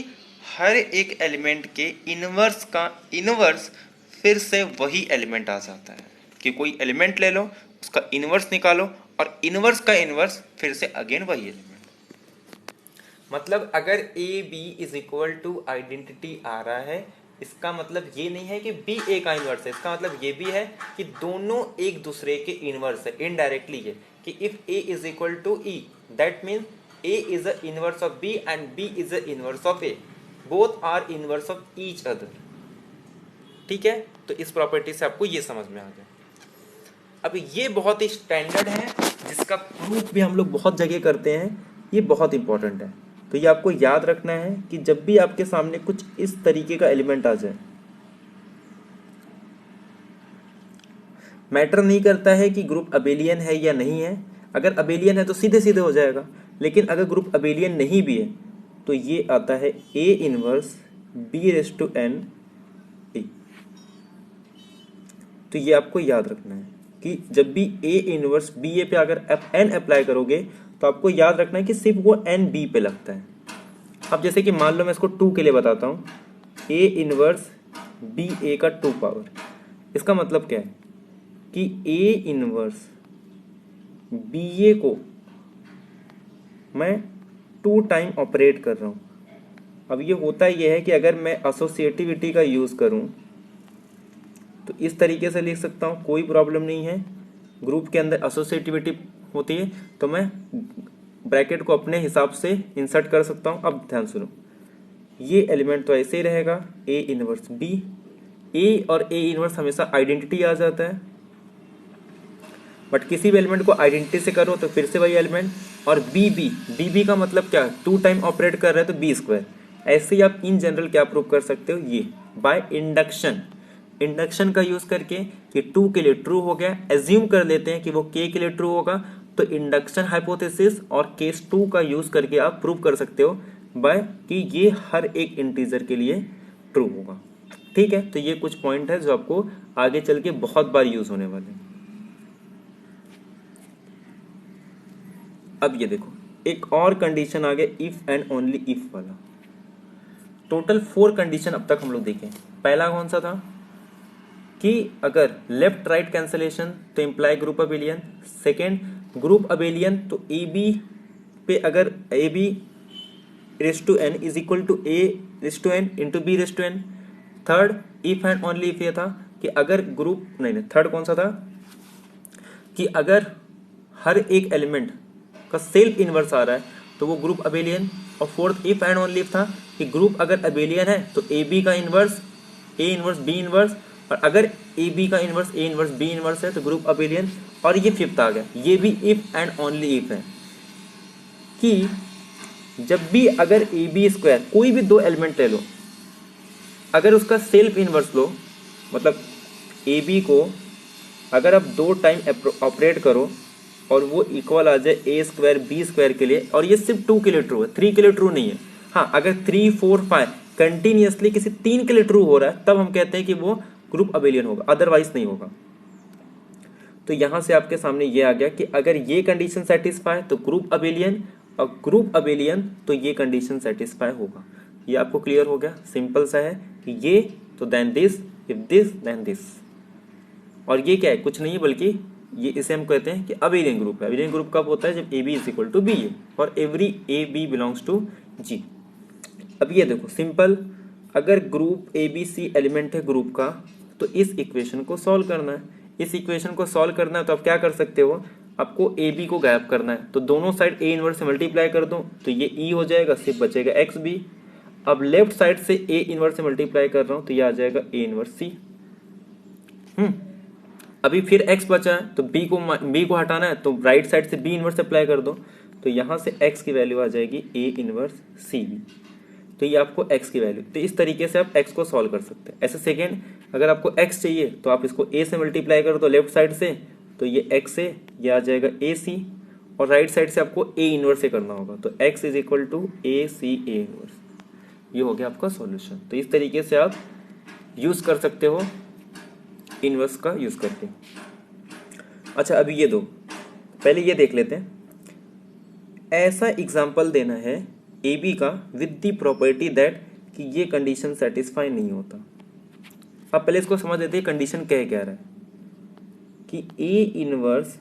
हर एक एलिमेंट के इनवर्स का इनवर्स फिर से वही एलिमेंट आ जाता है कि कोई एलिमेंट ले लो, उसका इनवर्स निकालो और इनवर्स का इनवर्स फिर से अगेन वही एलिमेंट। मतलब अगर A B is equal to identity आ रहा है, इसका मतलब ये नहीं है कि बी ए का इनवर्स है, इसका मतलब ये भी है कि दोनों एक दूसरे के इनवर्स है। इनडायरेक्टली ये कि if A is equal to E, that means A is the inverse of B and B is the inverse of A. Both are inverse of each other. ठीक है, तो इस प्रॉपर्टी से आपको ये समझ में आ गया। अब ये बहुत ही स्टैंडर्ड है जिसका प्रूफ भी हम लोग बहुत जगह करते हैं, ये बहुत इंपॉर्टेंट है। तो ये आपको याद रखना है कि जब भी आपके सामने कुछ इस तरीके का एलिमेंट आ जाए, मैटर नहीं करता है कि ग्रुप अबेलियन है या नहीं है। अगर अबेलियन है तो सीधे सीधे हो जाएगा, लेकिन अगर ग्रुप अबेलियन नहीं भी है तो ये आता है A inverse B raise to n T. तो ये आपको याद रखना है कि जब भी ए इनवर्स बी ए पे अगर एन अप्लाई करोगे तो आपको याद रखना है कि सिर्फ वो एन बी पे लगता है। अब जैसे कि मान लो मैं इसको 2 के लिए बताता हूँ, ए इनवर्स बी ए का 2 पावर, इसका मतलब क्या है कि ए इनवर्स बी ए को मैं 2 टाइम ऑपरेट कर रहा हूँ। अब ये होता ये है कि अगर मैं एसोसिएटिविटी का यूज़ करूँ तो इस तरीके से लिख सकता हूँ, कोई प्रॉब्लम नहीं है। ग्रुप के अंदर एसोसिएटिविटी होती है तो मैं ब्रैकेट को अपने हिसाब से इंसर्ट कर सकता हूँ। अब ध्यान सुनो, ये एलिमेंट तो ऐसे ही रहेगा ए इनवर्स बी, ए और ए इनवर्स हमेशा आइडेंटिटी आ जाता है, बट किसी भी एलिमेंट को आइडेंटिटी से करो तो फिर से वही एलिमेंट। और बी बी बी बी का मतलब क्या, 2 टाइम ऑपरेट कर रहे हैं तो बी स्क्वायर। ऐसे ही आप इन जनरल क्या प्रूव कर सकते हो, ये बाय इंडक्शन, इंडक्शन का यूज करके कि 2 के लिए ट्रू हो गया, एज्यूम कर लेते हैं कि वो k के लिए ट्रू होगा, तो इंडक्शन हाइपोथेसिस और केस 2 का यूज करके आप प्रूव कर सकते हो बाय कि ये हर एक इंटीजर के लिए ट्रू होगा। ठीक है, तो ये कुछ पॉइंट है जो आपको आगे चल के बहुत बार यूज होने वाले हैं। अब ये देखो, एक और कंडीशन आ गया इफ एंड ओनली इफ वाला। टोटल 4 कंडीशन अब तक हम लोग देखें। पहला कौन सा था कि अगर लेफ्ट राइट कैंसलेशन तो imply group abelian. Second, group abelian तो ए बी पे अगर A B raise to N is equal to A raise to N into B raise to n. Third, if and only if ये था कि अगर group नहीं, third कौन सा था कि अगर हर एक एलिमेंट का सेल्फ इनवर्स आ रहा है तो वो ग्रुप अबेलियन। और fourth, if and only if था कि ग्रुप अगर अबेलियन है तो ए बी का inverse A inverse B inverse, और अगर ए बी का inverse A inverse B inverse है तो ग्रुप अबेलियन। और ये फिफ्थ आ गया, ये भी इफ एंड ओनली इफ है कि जब भी अगर ए बी स्क्वायर कोई भी 2 एलिमेंट ले लो, अगर उसका सेल्फ इनवर्स लो, मतलब ए बी को अगर आप 2 टाइम ऑपरेट करो और वो इक्वल आ जाए ए स्क्वायर बी स्क्वायर के लिए, और ये सिर्फ 2 के लिए ट्रू है, 3 के लिए ट्रू नहीं है। हाँ, अगर 3 4 5 कंटिन्यूसली किसी 3 के लिए ट्रू हो रहा है तब हम कहते हैं कि वो ग्रुप अबेलियन होगा, अदरवाइज नहीं होगा। तो यहां से आपके सामने ये आ गया कि अगर ये कंडीशन सेटिस्फाई तो ग्रुप अबेलियन, और ग्रुप अबेलियन तो ये कंडीशन सेटिस्फाई होगा। ये आपको क्लियर हो गया, सिंपल सा है कि ये तो then this, if this then this. और ये क्या है, कुछ नहीं है बल्कि ये इसे हम कहते हैं कि अबेलियन ग्रुप है। अबेलियन ग्रुप कब होता है, जब A B is equal to B A और every A B belongs to G. अब ये देखो सिंपल, अगर group A B C element है ग्रुप का तो इस इक्वेशन को सॉल्व करना है। इस इक्वेशन को सॉल्व करना है तो आप क्या कर सकते हो, आपको ए बी को गायब करना है, तो दोनों साइड ए इनवर्स से मल्टीप्लाई कर दो तो ये ई हो जाएगा, सिर्फ बचेगा एक्स बी। अब लेफ्ट साइड से ए इनवर्स से मल्टीप्लाई कर रहा हूं तो ये आ जाएगा ए इनवर्स सी। अभी फिर x बचा है तो b को हटाना है तो राइट साइड से b इनवर्स अप्लाई कर दो, तो यहां से x की वैल्यू आ जाएगी a इनवर्स सी बी। तो ये आपको x की वैल्यू, तो इस तरीके से आप x को सॉल्व कर सकते हैं। ऐसे सेकेंड, अगर आपको x चाहिए तो आप इसको a से मल्टीप्लाई करो तो लेफ्ट साइड से, तो ये x है, ये आ जाएगा AC, और राइट साइड से आपको a इनवर्स से करना होगा, तो x is equal to AC a inverse. ये हो गया आपका सॉल्यूशन। तो इस तरीके से आप यूज़ कर सकते हो इनवर्स का यूज़ करके। अच्छा, अभी ये दो, पहले ये देख लेते हैं। ऐसा एग्जाम्पल देना है ए बी का विद द प्रॉपर्टी दैट कि ये कंडीशन सेटिस्फाई नहीं होता। अब पहले इसको समझ लेते हैं कंडीशन कह क्या रहा है कि A inverse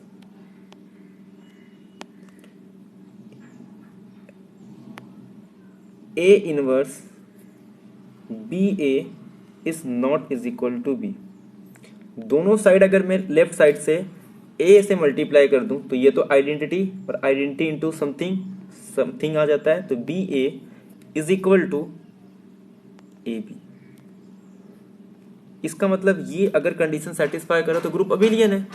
B A is not is equal to B. दोनों साइड अगर मैं लेफ्ट साइड से ए से मल्टीप्लाई कर दूं तो ये तो आइडेंटिटी और आइडेंटिटी इंटू समथिंग आ जाता है, तो B A is equal to A B. इसका मतलब ये अगर कंडीशन सेटिस्फाई करो तो ग्रुप अबेलियन है,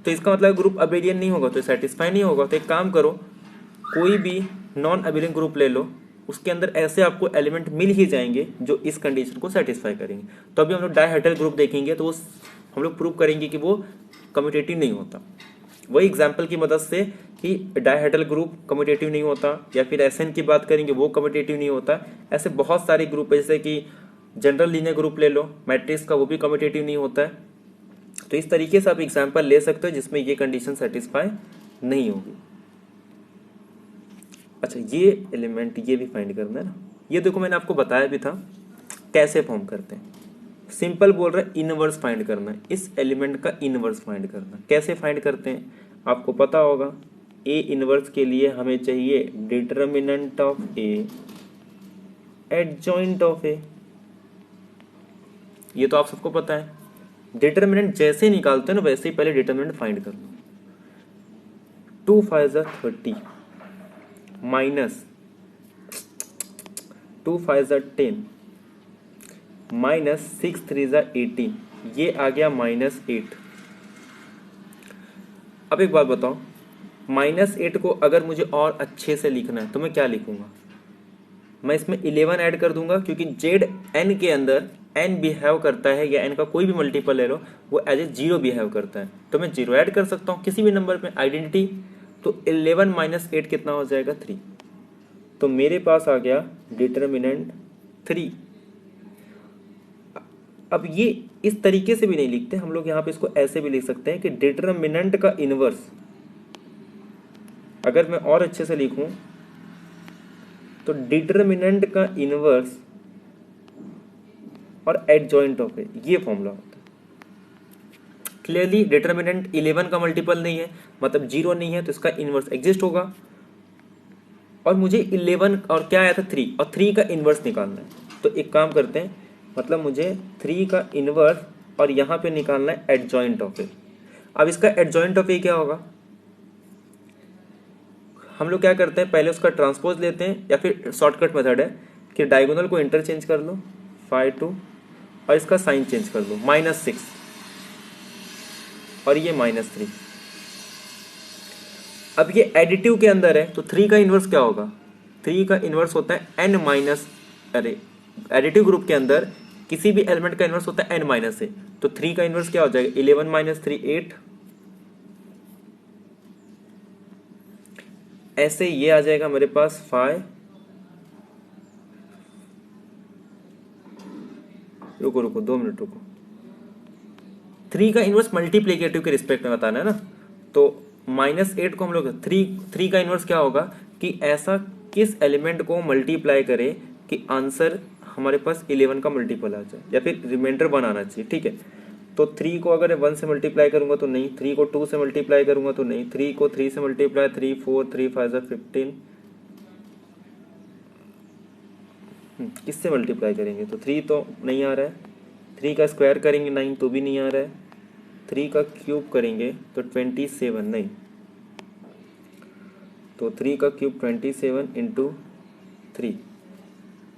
तो इसका मतलब ग्रुप अबेलियन नहीं होगा तो सेटिस्फाई नहीं होगा। तो एक काम करो, कोई भी नॉन अबेलियन ग्रुप ले लो, उसके अंदर ऐसे आपको एलिमेंट मिल ही जाएंगे जो इस कंडीशन को सेटिस्फाई करेंगे। तो अभी हम लोग डायहेड्रल ग्रुप देखेंगे तो हम लोग प्रूव करेंगे कि वो कम्यूटेटिव नहीं होता। वही एग्जाम्पल की मदद से कि डायहेड्रल ग्रुप कम्यूटेटिव नहीं होता, या फिर एसएन की बात करेंगे वो कम्यूटेटिव नहीं होता। ऐसे बहुत सारे ग्रुप है, जैसे कि जनरल लीनियर ग्रुप ले लो मैट्रिक्स का, वो भी कम्यूटेटिव नहीं होता है। तो इस तरीके से आप एग्जाम्पल ले सकते हो जिसमें ये कंडीशन सेटिस्फाई नहीं होगी। अच्छा, ये एलिमेंट ये भी फाइंड करना है ना। ये देखो मैंने आपको बताया भी था कैसे फॉर्म करते हैं। सिंपल बोल रहा है इनवर्स फाइंड करना है, इस एलिमेंट का इनवर्स फाइंड करना। कैसे फाइंड करते हैं आपको पता होगा। ए इनवर्स के लिए हमें चाहिए determinant of A adjoint of A, ये तो आप सबको पता है। डिटर्मिनेंट जैसे निकालते हो ना वैसे ही पहले डिटर्मिनेंट फाइंड कर लो। 2 5 30 माइनस 2 5 10 माइनस 6 3 18, ये आ गया -8। अब एक बात बताओ, -8 को अगर मुझे और अच्छे से लिखना है तो मैं क्या लिखूंगा? मैं इसमें 11 ऐड कर दूंगा, क्योंकि जेड एन के अंदर एन बिहेव करता है, या एन का कोई भी मल्टीपल ले लो वो एज ए 0 बिहेव करता है, तो मैं 0 ऐड कर सकता हूँ किसी भी नंबर पे आइडेंटिटी। तो 11 - 8 कितना हो जाएगा? 3। तो मेरे पास आ गया डिटर्मिनेंट 3। अब ये इस तरीके से भी नहीं लिखते हम लोग, यहाँ पे इसको ऐसे भी लिख सकते हैं कि डिटर्मिनेंट का इनवर्स, अगर मैं और अच्छे से लिखूं तो डिटर्मिनेंट का इनवर्स और एडजॉइंट ऑफ ए, ये फॉर्मूला होता है। क्लियरली डिटर्मिनेंट 11 का मल्टीपल नहीं है, मतलब 0 नहीं है, तो इसका इनवर्स एग्जिस्ट होगा। और मुझे 11 और क्या आया था 3, और 3 का इनवर्स निकालना है। तो एक काम करते हैं, मतलब मुझे 3 का इनवर्स और यहाँ पे निकालना है एडजॉइंट ऑफ ए। अब इसका एडजॉइंट ऑफ ए क्या होगा? हम लोग क्या करते हैं, पहले उसका ट्रांसपोज लेते हैं, या फिर शॉर्टकट मेथड है कि डायगोनल को इंटरचेंज कर लो 5 2, और इसका साइन चेंज कर लो -6 और ये -3। अब ये एडिटिव के अंदर है तो 3 का इनवर्स क्या होगा? 3 का इनवर्स होता है n माइनस, अरे एडिटिव ग्रुप के अंदर किसी भी एलिमेंट का इनवर्स होता है n माइनस से, तो 3 का इनवर्स क्या हो जाएगा? 11 - 3 8। ऐसे ये आ जाएगा मेरे पास 5, रुको 2 मिनट रुको। 3 का इनवर्स मल्टीप्लिकेटिव के रिस्पेक्ट में बताना है ना, तो -8 को हम लोग 3 का इनवर्स क्या होगा कि ऐसा किस एलिमेंट को मल्टीप्लाई करे कि आंसर हमारे पास 11 का मल्टीपल आ जाए, या फिर रिमाइंडर 1 आना चाहिए। ठीक है, तो 3 को अगर 1 से मल्टीप्लाई करूंगा तो नहीं, 3 को 2 से मल्टीप्लाई करूंगा तो नहीं, 3 को 3 से मल्टीप्लाई 3 4 3 5 15, किससे मल्टीप्लाई करेंगे? तो 3 तो नहीं आ रहा है, 3 का स्क्वायर करेंगे 9 तो भी नहीं आ रहा है, 3 का क्यूब करेंगे तो 27 नहीं, तो 3 का क्यूब 27 इंटू 3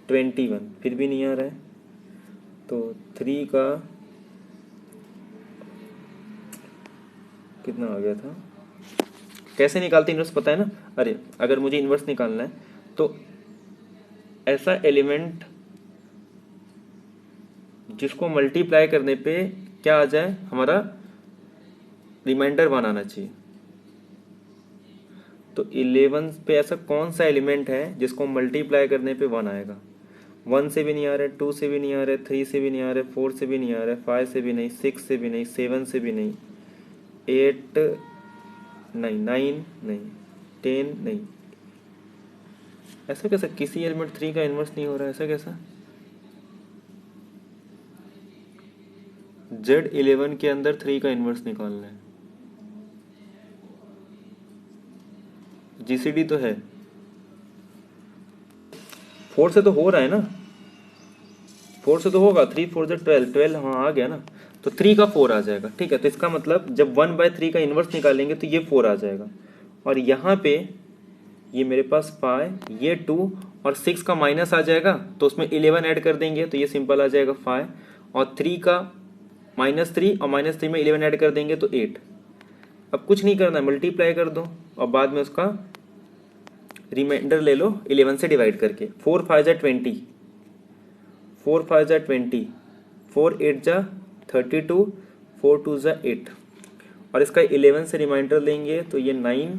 21 फिर भी नहीं आ रहा है, तो 3 का कितना आ गया था? कैसे निकालते इनवर्स पता है ना? अरे अगर मुझे इनवर्स निकालना है तो ऐसा एलिमेंट जिसको मल्टीप्लाई करने पे क्या आ जाए, हमारा रिमाइंडर 1 आना चाहिए। तो 11 पे ऐसा कौन सा एलिमेंट है जिसको मल्टीप्लाई करने पे 1 आएगा? 1 से भी नहीं आ रहा है, 2 से भी नहीं आ रहा है, 3 से भी नहीं आ रहा है, 4 से भी नहीं आ रहा है, 5 से भी नहीं, 6 से भी नहीं, 7 से भी नहीं, 8 नहीं, 9 नहीं, 10 नहीं। ऐसा कैसा? किसी एलिमेंट 3 का इन्वर्स नहीं हो रहा है, ऐसा कैसा? Z11 के अंदर 3 का इन्वर्स निकालना है। GCD तो है, 4 से तो हो रहा है ना, 4 से तो होगा, 3 4 से 12, 12 हाँ आ गया ना, तो 3 का 4 आ जाएगा। ठीक है, तो इसका मतलब जब 1/3 का इन्वर्स निकालेंगे तो ये 4 आ जाएगा, और यहाँ पे ये मेरे पास 5, ये 2 और 6 का माइनस आ जाएगा, तो उसमें 11 ऐड कर देंगे तो ये सिंपल आ जाएगा 5, और 3 का -3 और -3 में 11 ऐड कर देंगे तो 8। अब कुछ नहीं करना है, मल्टीप्लाई कर दो और बाद में उसका रिमाइंडर ले लो 11 से डिवाइड करके। 4 5 जा 20, 4 5 जा 20, 4 8 जा 32, 4 2 जा 8, और इसका 11 से रिमाइंडर लेंगे तो ये 9,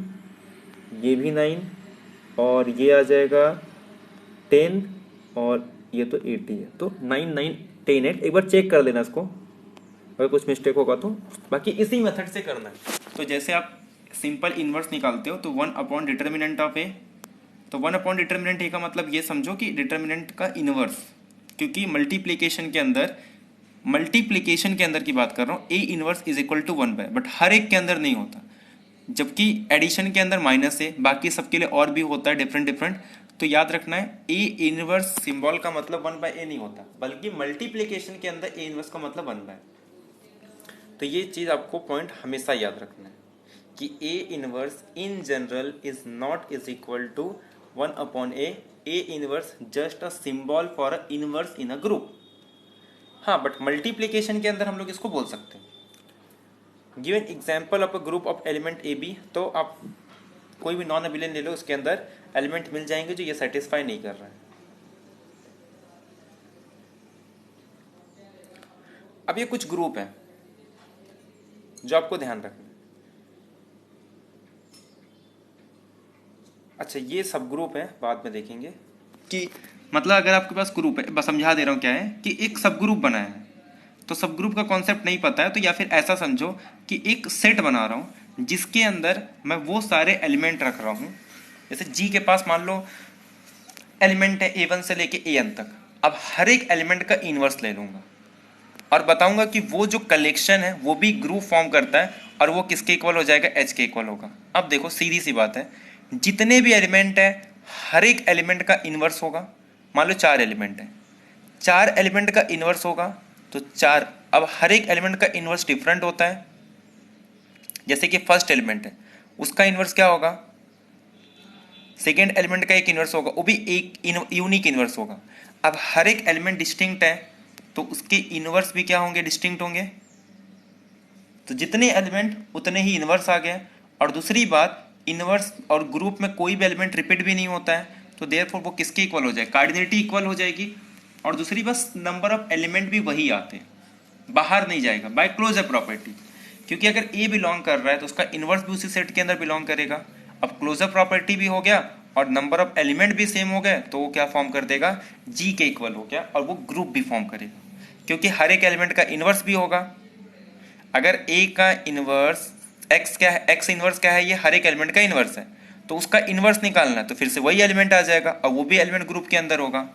ये भी 9, और ये आ जाएगा 10, और ये तो 80 है, तो 9 9 10 8। एक बार चेक कर लेना इसको, अगर कुछ मिस्टेक होगा तो। बाकी इसी मेथड से करना है। तो जैसे आप सिंपल इनवर्स निकालते हो तो 1 अपॉन डिटर्मिनेंट ऑफ ए, तो 1 अपॉन डिटर्मिनेंट ए का मतलब ये समझो कि डिटर्मिनेंट का इनवर्स, क्योंकि मल्टीप्लिकेशन के अंदर की बात कर रहा हूँ, A inverse is equal to 1/, but हर एक के अंदर नहीं होता, जबकि एडिशन के अंदर माइनस है, बाकी सबके लिए और भी होता है डिफरेंट डिफरेंट। तो याद रखना है, ए इनवर्स सिंबल का मतलब 1/a नहीं होता, बल्कि मल्टीप्लिकेशन के अंदर ए इनवर्स का मतलब 1/। तो ये चीज़ आपको पॉइंट हमेशा याद रखना है कि A inverse in general is not is equal to 1 upon A inverse just a symbol for a inverse in a group. हाँ, बट मल्टीप्लिकेशन के अंदर हम लोग इसको बोल सकते हैं। Give an example of a group of element A B, तो आप कोई भी नॉन अबिलियन ले लो, उसके अंदर एलिमेंट मिल जाएंगे जो ये सेटिस्फाई नहीं कर रहा है। अब ये कुछ ग्रुप है जो आपको ध्यान रखना है। अच्छा, ये सब ग्रुप है, बाद में देखेंगे कि मतलब अगर आपके पास ग्रुप है, बस समझा दे रहा हूँ क्या है कि एक सब ग्रुप बना है, तो सब ग्रुप का कॉन्सेप्ट नहीं पता है तो या फिर ऐसा समझो कि एक सेट बना रहा हूँ जिसके अंदर मैं वो सारे एलिमेंट रख रहा हूँ। जैसे जी के पास मान लो एलिमेंट है A1 से लेके AN तक, अब हर एक एलिमेंट का इनवर्स ले लूँगा और बताऊंगा कि वो जो कलेक्शन है वो भी ग्रुप फॉर्म करता है, और वो किसके इक्वल हो जाएगा? H के इक्वल होगा। अब देखो सीधी सी बात है, जितने भी एलिमेंट है हर एक एलिमेंट का इन्वर्स होगा। मान लो 4 एलिमेंट है, 4 एलिमेंट का इन्वर्स होगा तो 4। अब हर एक एलिमेंट का इन्वर्स डिफरेंट होता है। जैसे कि फर्स्ट एलिमेंट है, उसका इन्वर्स क्या होगा? सेकेंड एलिमेंट का एक इन्वर्स होगा, वो भी एक यूनिक इन्वर्स होगा। अब हर एक एलिमेंट डिस्टिंक्ट है तो उसके इन्वर्स भी क्या होंगे? डिस्टिंक्ट होंगे। तो जितने एलिमेंट उतने ही इन्वर्स आ गए। और दूसरी बात, इन्वर्स और ग्रुप में कोई भी एलिमेंट रिपीट भी नहीं होता है, तो देयरफॉर वो किसके इक्वल हो जाएगा? कार्डिनलिटी इक्वल हो जाएगी। और दूसरी बात, नंबर ऑफ एलिमेंट भी वही आते हैं, बाहर नहीं जाएगा बाय क्लोजर प्रॉपर्टी, क्योंकि अगर ए बिलोंग कर रहा है तो उसका इन्वर्स भी उसी सेट के अंदर बिलोंग करेगा। अब क्लोजर प्रॉपर्टी भी हो गया और नंबर ऑफ एलिमेंट भी सेम हो गए, तो वो क्या फॉर्म कर देगा? जी के इक्वल हो गया, और वो ग्रुप भी फॉर्म करेगा, क्योंकि हर एक एलिमेंट का इन्वर्स भी होगा। अगर ए का इन्वर्स एक्स क्या है, एक्स इन्वर्स क्या है? ये हर एक एलिमेंट का इन्वर्स है, तो उसका इन्वर्स निकालना है तो फिर से वही एलिमेंट आ जाएगा, और वो भी एलिमेंट ग्रुप के अंदर होगा।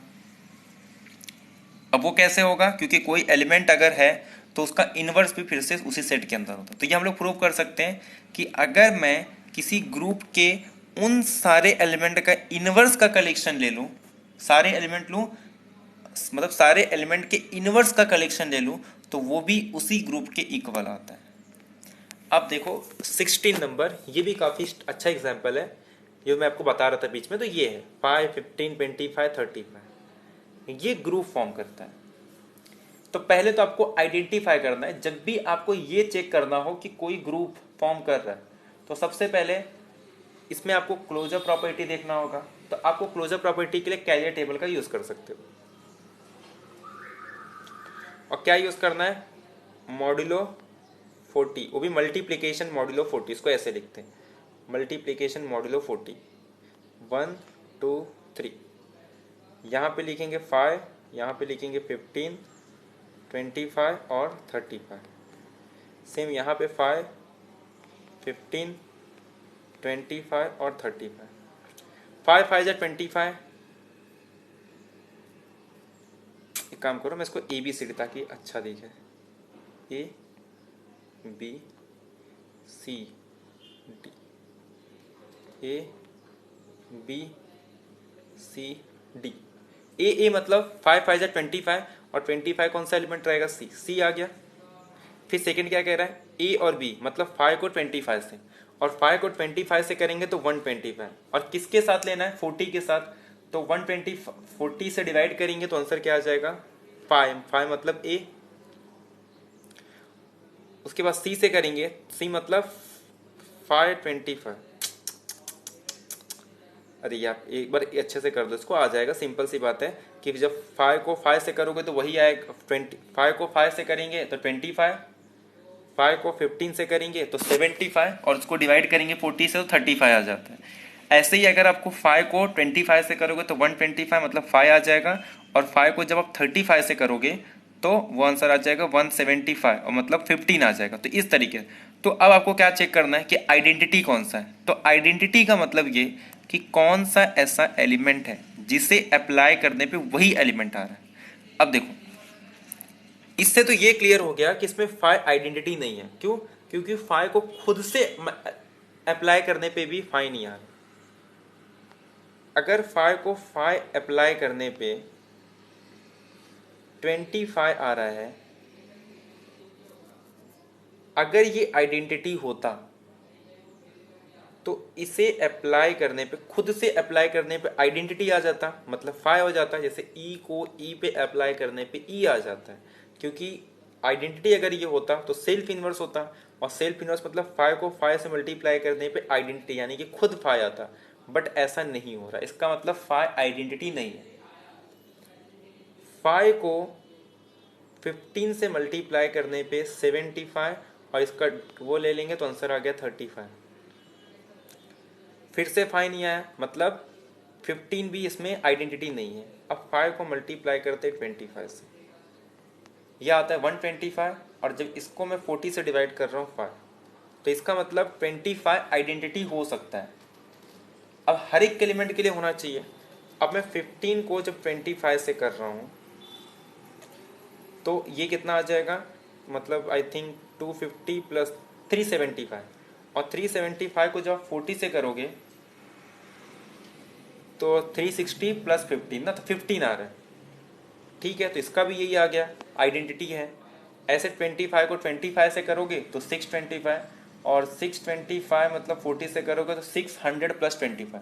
अब वो कैसे होगा? क्योंकि कोई एलिमेंट अगर है तो उसका इन्वर्स भी फिर से उसी सेट के अंदर होता है। तो ये हम लोग प्रूव कर सकते हैं कि अगर मैं किसी ग्रुप के उन सारे एलिमेंट का इन्वर्स का कलेक्शन ले लूँ, सारे एलिमेंट लूँ, मतलब सारे एलिमेंट के इन्वर्स का कलेक्शन ले लूँ, तो वो भी उसी ग्रुप के इक्वल आता है। अब देखो 16 नंबर, ये भी काफ़ी अच्छा एग्जाम्पल है, जो मैं आपको बता रहा था बीच में। तो ये है 5 15 25 35, ये ग्रुप फॉर्म करता है। तो पहले तो आपको आइडेंटिफाई करना है, जब भी आपको ये चेक करना हो कि कोई ग्रुप फॉर्म कर रहा है, तो सबसे पहले इसमें आपको क्लोजर प्रॉपर्टी देखना होगा। तो आपको क्लोजर प्रॉपर्टी के लिए कैरियर टेबल का यूज कर सकते हो। और क्या यूज़ करना है, मॉड्यूलो 40, वो भी मल्टीप्लिकेशन मॉड्यूलो 40, इसको ऐसे लिखते हैं मल्टीप्लिकेशन मॉड्यूलो 40, 1 2 3, यहाँ पे लिखेंगे 5, यहाँ पे लिखेंगे 15, 25 और 35, सेम यहाँ पे 5, 15, 25 और 35, 5 5 जा 25, एक काम करो मैं इसको ए बी सी डी ताकि अच्छा दिखे, A B C D, A B C D, A मतलब 5 5 जा 25 और 25 कौन सा एलिमेंट रहेगा, सी, सी आ गया। फिर सेकंड क्या कह रहा है, ए और बी मतलब 5 को 25 से, और 5 को 25 से करेंगे तो 125, और किसके साथ लेना है, 40 के साथ, तो 120 40 से डिवाइड करेंगे तो आंसर क्या आ जाएगा, 5, 5 मतलब ए। उसके बाद सी से करेंगे, सी मतलब 525, अरे यार एक बार अच्छे से कर दो इसको, आ जाएगा, सिंपल सी बात है कि जब 5 को 5 से करोगे तो वही आएगा, 5 को 5 से करेंगे तो 25, 5 को 15 से करेंगे तो 75, और उसको डिवाइड करेंगे 40 से तो 35 आ जाता है। ऐसे ही अगर आपको 5 को 25 से करोगे तो 125 मतलब 5 आ जाएगा, और 5 को जब आप 35 से करोगे तो वो आंसर आ जाएगा 175, और मतलब 15 आ जाएगा। तो इस तरीके से, तो अब आपको क्या चेक करना है कि आइडेंटिटी कौन सा है, तो आइडेंटिटी का मतलब ये कि कौन सा ऐसा एलिमेंट है जिसे अप्लाई करने पे वही एलिमेंट आ रहा है। अब देखो इससे तो ये क्लियर हो गया कि इसमें फाइ आइडेंटिटी नहीं है, क्यों, क्योंकि फाइ को खुद से अप्लाई करने पे भी फाइ नहीं आ रहा। अगर फाइ को फाइ अप्लाई करने पे 25 आ रहा है, अगर ये आइडेंटिटी होता तो इसे अप्लाई करने पे, खुद से अप्लाई करने पे आइडेंटिटी आ जाता, मतलब फाइ हो जाता। जैसे ई को ई पे अप्लाई करने पे ई आ जाता है, क्योंकि आइडेंटिटी अगर ये होता तो सेल्फ इनवर्स होता, और सेल्फ इनवर्स मतलब फाइ को फाइ से मल्टीप्लाई करने पे आइडेंटिटी यानी कि खुद फाइ आता, बट ऐसा नहीं हो रहा। इसका मतलब फाइ आइडेंटिटी नहीं है। फाइ को 15 से मल्टीप्लाई करने पे 75, और इसका वो ले लेंगे तो आंसर आ गया 35। फिर से फाइ नहीं आया, मतलब 15 भी इसमें आइडेंटिटी नहीं है। अब 5 को मल्टीप्लाई करते 25 से, यह आता है 125, और जब इसको मैं 40 से डिवाइड कर रहा हूँ 5, तो इसका मतलब 25 आइडेंटिटी हो सकता है। अब हर एक एलिमेंट के लिए होना चाहिए। अब मैं 15 को जब 25 से कर रहा हूँ तो ये कितना आ जाएगा, मतलब आई थिंक 250 प्लस 375, और 375 को जब 40 से करोगे तो 360 प्लस 15 ना, तो 15 आ रहा है। ठीक है, तो इसका भी यही आ गया, आइडेंटिटी है। ऐसे 25 को 25 से करोगे तो 625, और 625 मतलब 40 से करोगे तो 600 प्लस 25,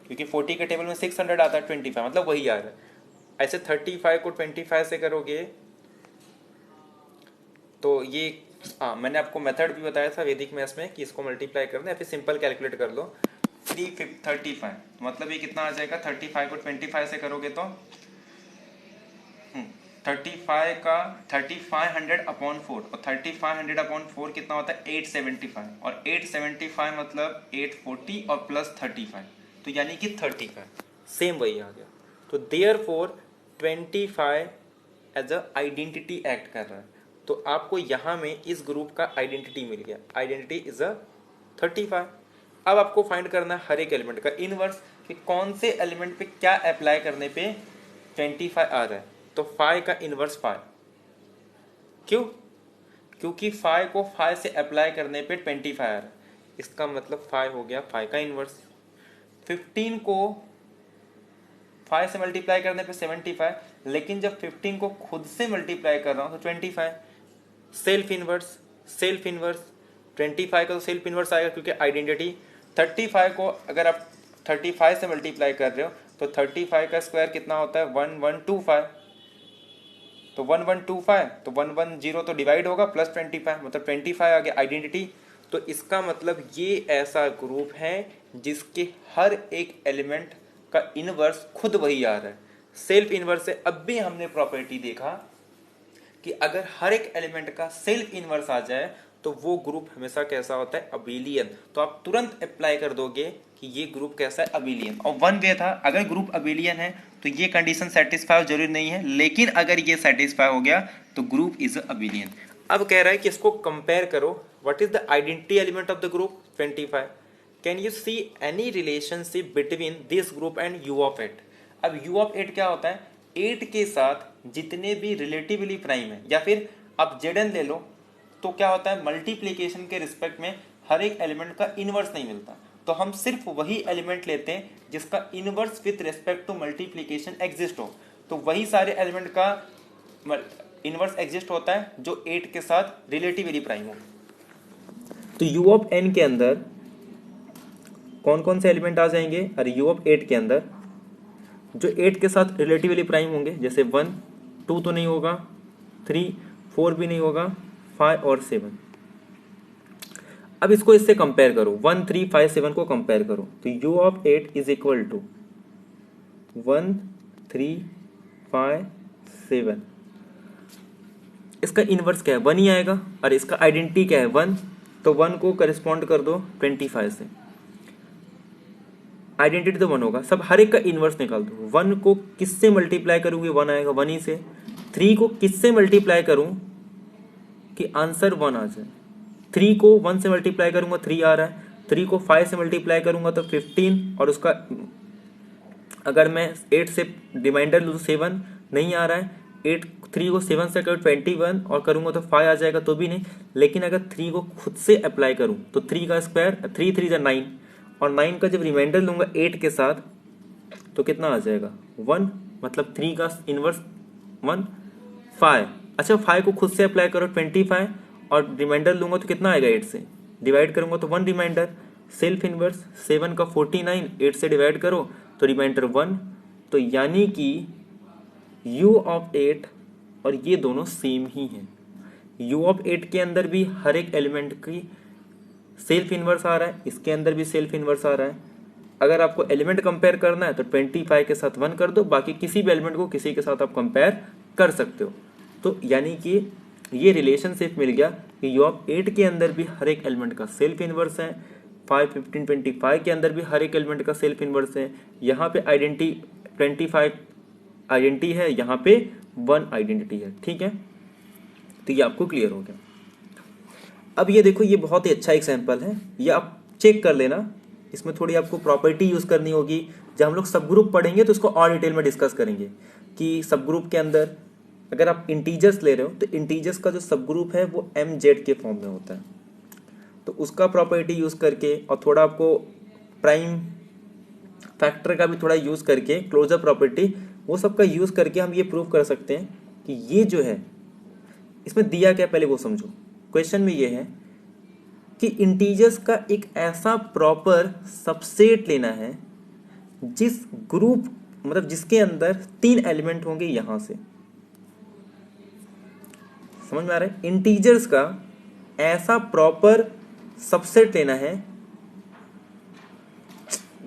क्योंकि 40 के टेबल में 600 आता है, 25 मतलब वही आ रहा है। ऐसे 35 को 25 से करोगे तो ये, हाँ मैंने आपको मेथड भी बताया था वैदिक मैथ्स में कि इसको मल्टीप्लाई करना है, फिर सिंपल कैलकुलेट कर लो। 35 मतलब ये कितना आ जाएगा, 35 को 25 से करोगे तो 35 का 3500 अपॉन 4, और 3500 अपॉन 4 कितना होता है 875, और 875 मतलब 840 और प्लस 35, तो यानी कि 35, सेम वही आ गया। तो therefore 25 as a identity act कर रहा है। तो आपको यहाँ में इस ग्रुप का आइडेंटिटी मिल गया, आइडेंटिटी इज अ 35। अब आपको फाइंड करना है हर एक एलिमेंट का इनवर्स, कि कौन से एलिमेंट पे क्या अप्लाई करने पे 25 आ रहा है। तो 5 का इनवर्स 5, क्यों, क्योंकि 5 को 5 से अप्लाई करने पे 25 आ रहा है, इसका मतलब 5 हो गया 5 का इनवर्स। 15 को 5 से मल्टीप्लाई करने पे 75, लेकिन जब 15 को खुद से मल्टीप्लाई कर रहा हूँ तो 25, सेल्फ इनवर्स, सेल्फ इनवर्स 25 का तो सेल्फ इनवर्स आएगा क्योंकि आइडेंटिटी। 35 को अगर आप 35 से मल्टीप्लाई कर रहे हो तो 35 का स्क्वायर कितना होता है 1125, तो 1125, तो 110 तो डिवाइड होगा प्लस 25, मतलब 25 आ गया आइडेंटिटी। तो इसका मतलब ये ऐसा ग्रुप है जिसके हर एक एलिमेंट का इनवर्स खुद वही आ रहा है, सेल्फ इनवर्स है। अब भी हमने प्रॉपर्टी देखा कि अगर हर एक एलिमेंट का सेल्फ इनवर्स आ जाए तो वो ग्रुप हमेशा कैसा होता है, अबिलियन। तो आप तुरंत अप्लाई कर दोगे कि ये ग्रुप कैसा है, अबिलियन। और वन वे था, अगर ग्रुप अबिलियन है तो ये कंडीशन सेटिस्फाई जरूरी नहीं है, लेकिन अगर ये सेटिस्फाई हो गया तो ग्रुप इज अबिलियन। अब कह रहा है कि इसको कंपेयर करो, what is the identity element of the group 25। Can you see any relationship between this group and you of 8। अब यू ऑफ 8 क्या होता है, 8 के साथ जितने भी रिलेटिवली प्राइम है, या फिर आप जेडन ले लो, तो क्या होता है, मल्टीप्लीकेशन के रिस्पेक्ट में हर एक एलिमेंट का इनवर्स नहीं मिलता, तो हम सिर्फ वही एलिमेंट लेते हैं जिसका inverse with respect to multiplication exist हो। तो वही सारे एलिमेंट का इनवर्स एग्जिस्ट होता है जो 8 के साथ रिलेटिवली प्राइम हो। तो u ऑफ n के अंदर कौन कौन से एलिमेंट आ जाएंगे, अरे u ऑफ 8 के अंदर जो 8 के साथ रिलेटिवली प्राइम होंगे, जैसे 1 2 तो नहीं होगा, 3 4 भी नहीं होगा, 5 और 7। अब इसको इससे कंपेयर करो, 1 3 5 7 को कंपेयर करो, तो u of 8 is equal to 1 3 5 7। इसका इनवर्स क्या है, 1 ही आएगा, और इसका आइडेंटिटी क्या है 1, तो 1 को करिस्पॉन्ड कर दो 25 से, आइडेंटिटी तो 1 होगा, सब हर एक का इनवर्स निकाल दो। 1 को किससे मल्टीप्लाई करूंगी, 1 आएगा 1 ही से। 3 को किससे मल्टीप्लाई करूं कि आंसर 1 आ जाए, 3 को 1 से मल्टीप्लाई करूंगा 3 आ रहा है, 3 को 5 से मल्टीप्लाई करूंगा तो 15, और उसका अगर मैं 8 से रिमाइंडर लूँ तो 7 नहीं आ रहा है, 3 को 7 से करूँ 21 और करूंगा तो 5 आ जाएगा तो भी नहीं। लेकिन अगर 3 को खुद से अप्लाई करूं तो 3 का स्क्वायर 3 3 9, और 9 का जब रिमाइंडर लूंगा 8 के साथ तो कितना आ जाएगा 1, मतलब 3 का इनवर्स 1 5। अच्छा 5 को खुद से अप्लाई करो 25, और रिमाइंडर लूंगा तो कितना आएगा, 8 से डिवाइड करूंगा तो 1 रिमाइंडर, सेल्फ इनवर्स 7 का 49, 8 से डिवाइड करो तो रिमाइंडर 1। तो यानी कि u ऑफ 8 और ये दोनों सेम ही हैं। u ऑफ 8 के अंदर भी हर एक एलिमेंट की सेल्फ इनवर्स आ रहा है, इसके अंदर भी सेल्फ इनवर्स आ रहा है। अगर आपको एलिमेंट कंपेयर करना है तो 25 के साथ 1 कर दो, बाकी किसी भी एलिमेंट को किसी के साथ आप कंपेयर कर सकते हो। तो यानी कि ये रिलेशनशिप मिल गया कि u ऑफ 8 के अंदर भी हर एक एलिमेंट का सेल्फ इनवर्स है, 5 15 25 के अंदर भी हर एक एलिमेंट का सेल्फ इनवर्स है। यहाँ पे आइडेंटिटी 25 आइडेंटिटी है, यहाँ पे 1 आइडेंटिटी है। ठीक है, तो ये आपको क्लियर हो गया। अब ये देखो, ये बहुत ही अच्छा एग्जाम्पल है, ये आप चेक कर लेना। इसमें थोड़ी आपको प्रॉपर्टी यूज करनी होगी। जब हम लोग सब ग्रुप पढ़ेंगे तो इसको और डिटेल में डिस्कस करेंगे कि सब ग्रुप के अंदर अगर आप इंटीजर्स ले रहे हो तो इंटीजर्स का जो सब ग्रुप है वो mz के फॉर्म में होता है, तो उसका प्रॉपर्टी यूज करके और थोड़ा आपको प्राइम फैक्टर का भी थोड़ा यूज करके, क्लोजर प्रॉपर्टी, वो सब का यूज करके हम ये प्रूव कर सकते हैं कि ये जो है इसमें दिया क्या, पहले वो समझो। क्वेश्चन में ये है कि इंटीजर्स का एक ऐसा प्रॉपर सबसेट लेना है जिस ग्रुप, मतलब जिसके अंदर 3 एलिमेंट होंगे, यहां से समझ में आ रहा है। इंटीजर्स का ऐसा प्रॉपर सबसेट लेना है,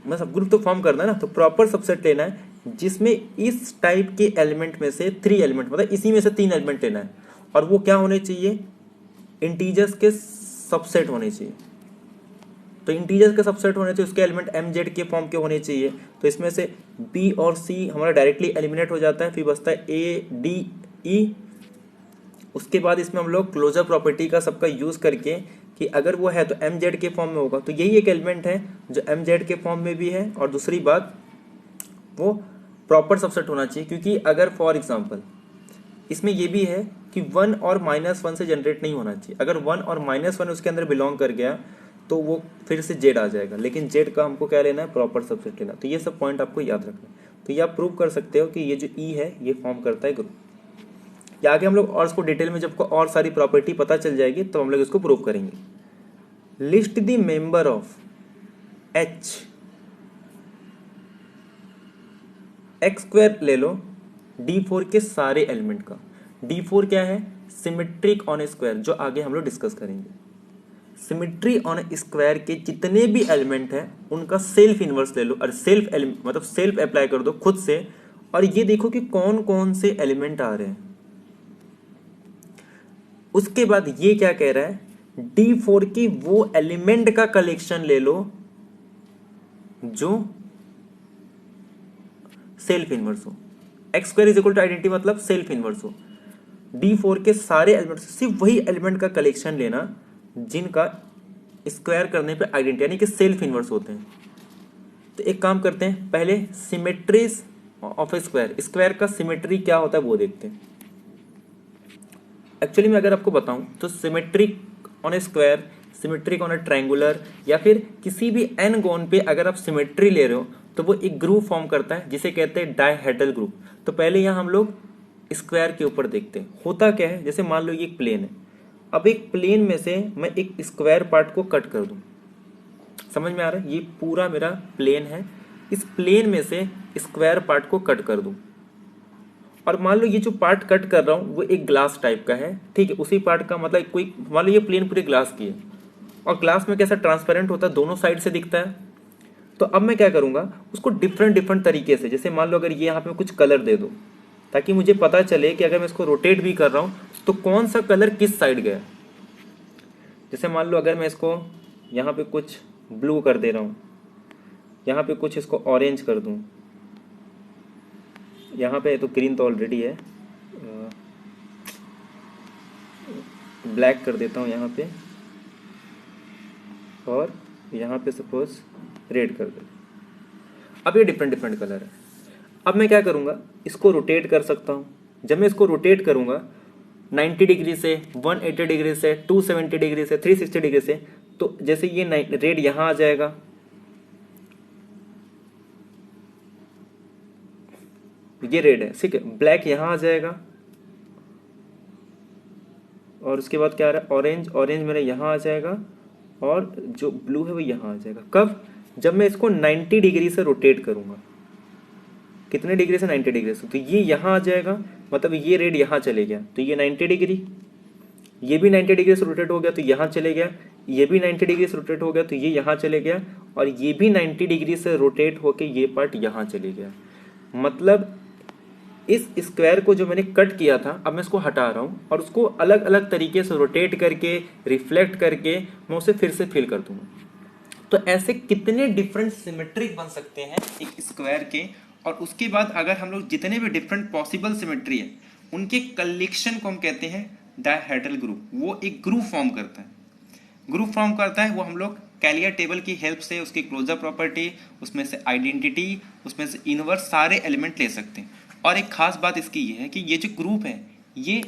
मैं सब ग्रुप तो फॉर्म करना है ना, तो प्रॉपर सबसेट लेना है जिसमें इस टाइप के एलिमेंट में से 3 एलिमेंट, मतलब इसी में से 3 एलिमेंट लेना है, और वो क्या होने चाहिए, इंटीजर्स के सबसेट होने चाहिए। तो इंटीजर्स के सबसेट होने चाहिए, उसके एलिमेंट mz के फॉर्म के होने चाहिए। तो इसमें से b और c हमारा डायरेक्टली एलिमिनेट हो जाता है, फिर बचता है a d e। उसके बाद इसमें हम लोग क्लोजर प्रॉपर्टी का सबका यूज करके कि अगर वो है तो mz के फॉर्म में होगा, तो यही एक एलिमेंट है जो mz के फॉर्म में भी है। और दूसरी बात, वो प्रॉपर सबसेट होना चाहिए, क्योंकि अगर फॉर एग्जांपल इसमें ये भी है कि 1 और -1 से जनरेट नहीं होना चाहिए। अगर 1 और -1 उसके अंदर बिलोंग कर गया तो वो फिर से z आ जाएगा, लेकिन z का हमको क्या लेना है, प्रॉपर सबसेट लेना। तो ये सब पॉइंट आपको याद रखना है। तो ये आप प्रूव कर सकते हो कि ये जो e है ये फॉर्म करता है ग्रुप। या आगे हम लोग और इसको डिटेल में जब को और सारी प्रॉपर्टी पता चल जाएगी तो हम लोग इसको प्रूव करेंगे। List the member of h, x² ले लो d4 के सारे एलिमेंट का। d4 क्या है, सिमेट्रिक ऑन ए स्क्वायर, जो आगे हम लोग डिस्कस करेंगे। सिमेट्री ऑन ए स्क्वायर के जितने भी एलिमेंट हैं उनका सेल्फ इनवर्स ले लो, और सेल्फ मतलब सेल्फ अप्लाई कर दो खुद से, और ये देखो कि कौन कौन से एलिमेंट आ रहे हैं। उसके बाद ये क्या कह रहा है, D4 की वो एलिमेंट का कलेक्शन ले लो जो सेल्फ इनवर्स हो। X square is equal to identity मतलब सेल्फ इनवर्स हो। D4 के सारे एलिमेंट सिर्फ वही एलिमेंट का कलेक्शन लेना जिनका स्क्वायर करने पे आइडेंटिटी यानी कि सेल्फ इनवर्स होते हैं। तो एक काम करते हैं, पहले symmetries of A square, square का सिमेट्री क्या होता है वो देखते हैं। एक्चुअली मैं अगर आपको बताऊं तो symmetric on A square, symmetric on A triangular, या फिर किसी भी एन गोन पे अगर आप सिमेट्री ले रहे हो तो वो एक ग्रुप फॉर्म करता है जिसे कहते हैं डायहेड्रल ग्रुप। तो पहले यहाँ हम लोग स्क्वायर के ऊपर देखते हैं होता क्या है। जैसे मान लो ये एक प्लेन है, अब एक प्लेन में से मैं एक स्क्वायर पार्ट को कट कर दूं, समझ में आ रहा है, ये पूरा मेरा प्लेन है, इस प्लेन में से स्क्वायर पार्ट को कट कर दूं, और मान लो ये जो पार्ट कट कर रहा हूं वो एक ग्लास टाइप का है, ठीक है, उसी पार्ट का मतलब कोई, मान लो ये प्लेन पूरे ग्लास की है, और ग्लास में कैसा ट्रांसपेरेंट होता है, दोनों साइड से दिखता है। तो अब मैं क्या करूंगा, उसको डिफरेंट डिफरेंट तरीके से, जैसे मान लो अगर ये यहाँ पे कुछ कलर दे दो ताकि मुझे पता चले कि अगर मैं इसको रोटेट भी कर रहा हूँ तो कौन सा कलर किस साइड गया। जैसे मान लो अगर मैं इसको यहाँ पे कुछ ब्लू कर दे रहा हूँ, यहाँ पे कुछ इसको ऑरेंज कर दूँ, यहाँ पे तो ग्रीन तो ऑलरेडी है, ब्लैक कर देता हूँ यहाँ पे, और यहाँ पे सपोज रेड कर दे। अब ये डिफरेंट डिफरेंट कलर है। अब मैं क्या करूँगा, इसको रोटेट कर सकता हूँ। जब मैं इसको रोटेट करूँगा 90 डिग्री से, 180 डिग्री से, 270 डिग्री से, 360 डिग्री से, तो जैसे ये रेड यहाँ आ जाएगा, ये रेड है, ठीक है, ब्लैक यहाँ आ जाएगा, और उसके बाद क्या आ रहा है, ऑरेंज, ऑरेंज मेरा यहाँ आ जाएगा, और जो ब्लू है वो यहाँ आ जाएगा। कब, जब मैं इसको 90 डिग्री से रोटेट करूँगा। कितने डिग्री से, 90 डिग्री से, तो ये यहाँ आ जाएगा, मतलब ये रेड यहाँ चले गया तो ये 90 डिग्री, ये भी 90 डिग्री से रोटेट हो गया तो यहाँ चले गया, ये भी 90 डिग्री से रोटेट हो गया तो ये यहाँ चले गया, और ये भी 90 डिग्री से रोटेट होके ये पार्ट यहाँ चले गया। मतलब इस स्क्वायर को जो मैंने कट किया था अब मैं इसको हटा रहा हूँ और उसको अलग अलग तरीके से रोटेट करके, रिफ्लेक्ट करके मैं उसे फिर से फिल कर दूंगा। तो ऐसे कितने डिफरेंट सिमेट्रिक बन सकते हैं एक स्क्वायर के। और उसके बाद अगर हम लोग जितने भी डिफरेंट पॉसिबल सिमेट्री है उनके कलेक्शन को हम कहते हैं डायहेड्रल ग्रुप। वो एक ग्रुप फॉर्म करता है, ग्रुप फॉर्म करता है वो हम लोग कैलियर टेबल की हेल्प से उसकी क्लोजर प्रॉपर्टी, उसमें से आइडेंटिटी, उसमें से इनवर्स सारे एलिमेंट ले सकते हैं। और एक खास बात इसकी ये है कि ये जो ग्रुप है ये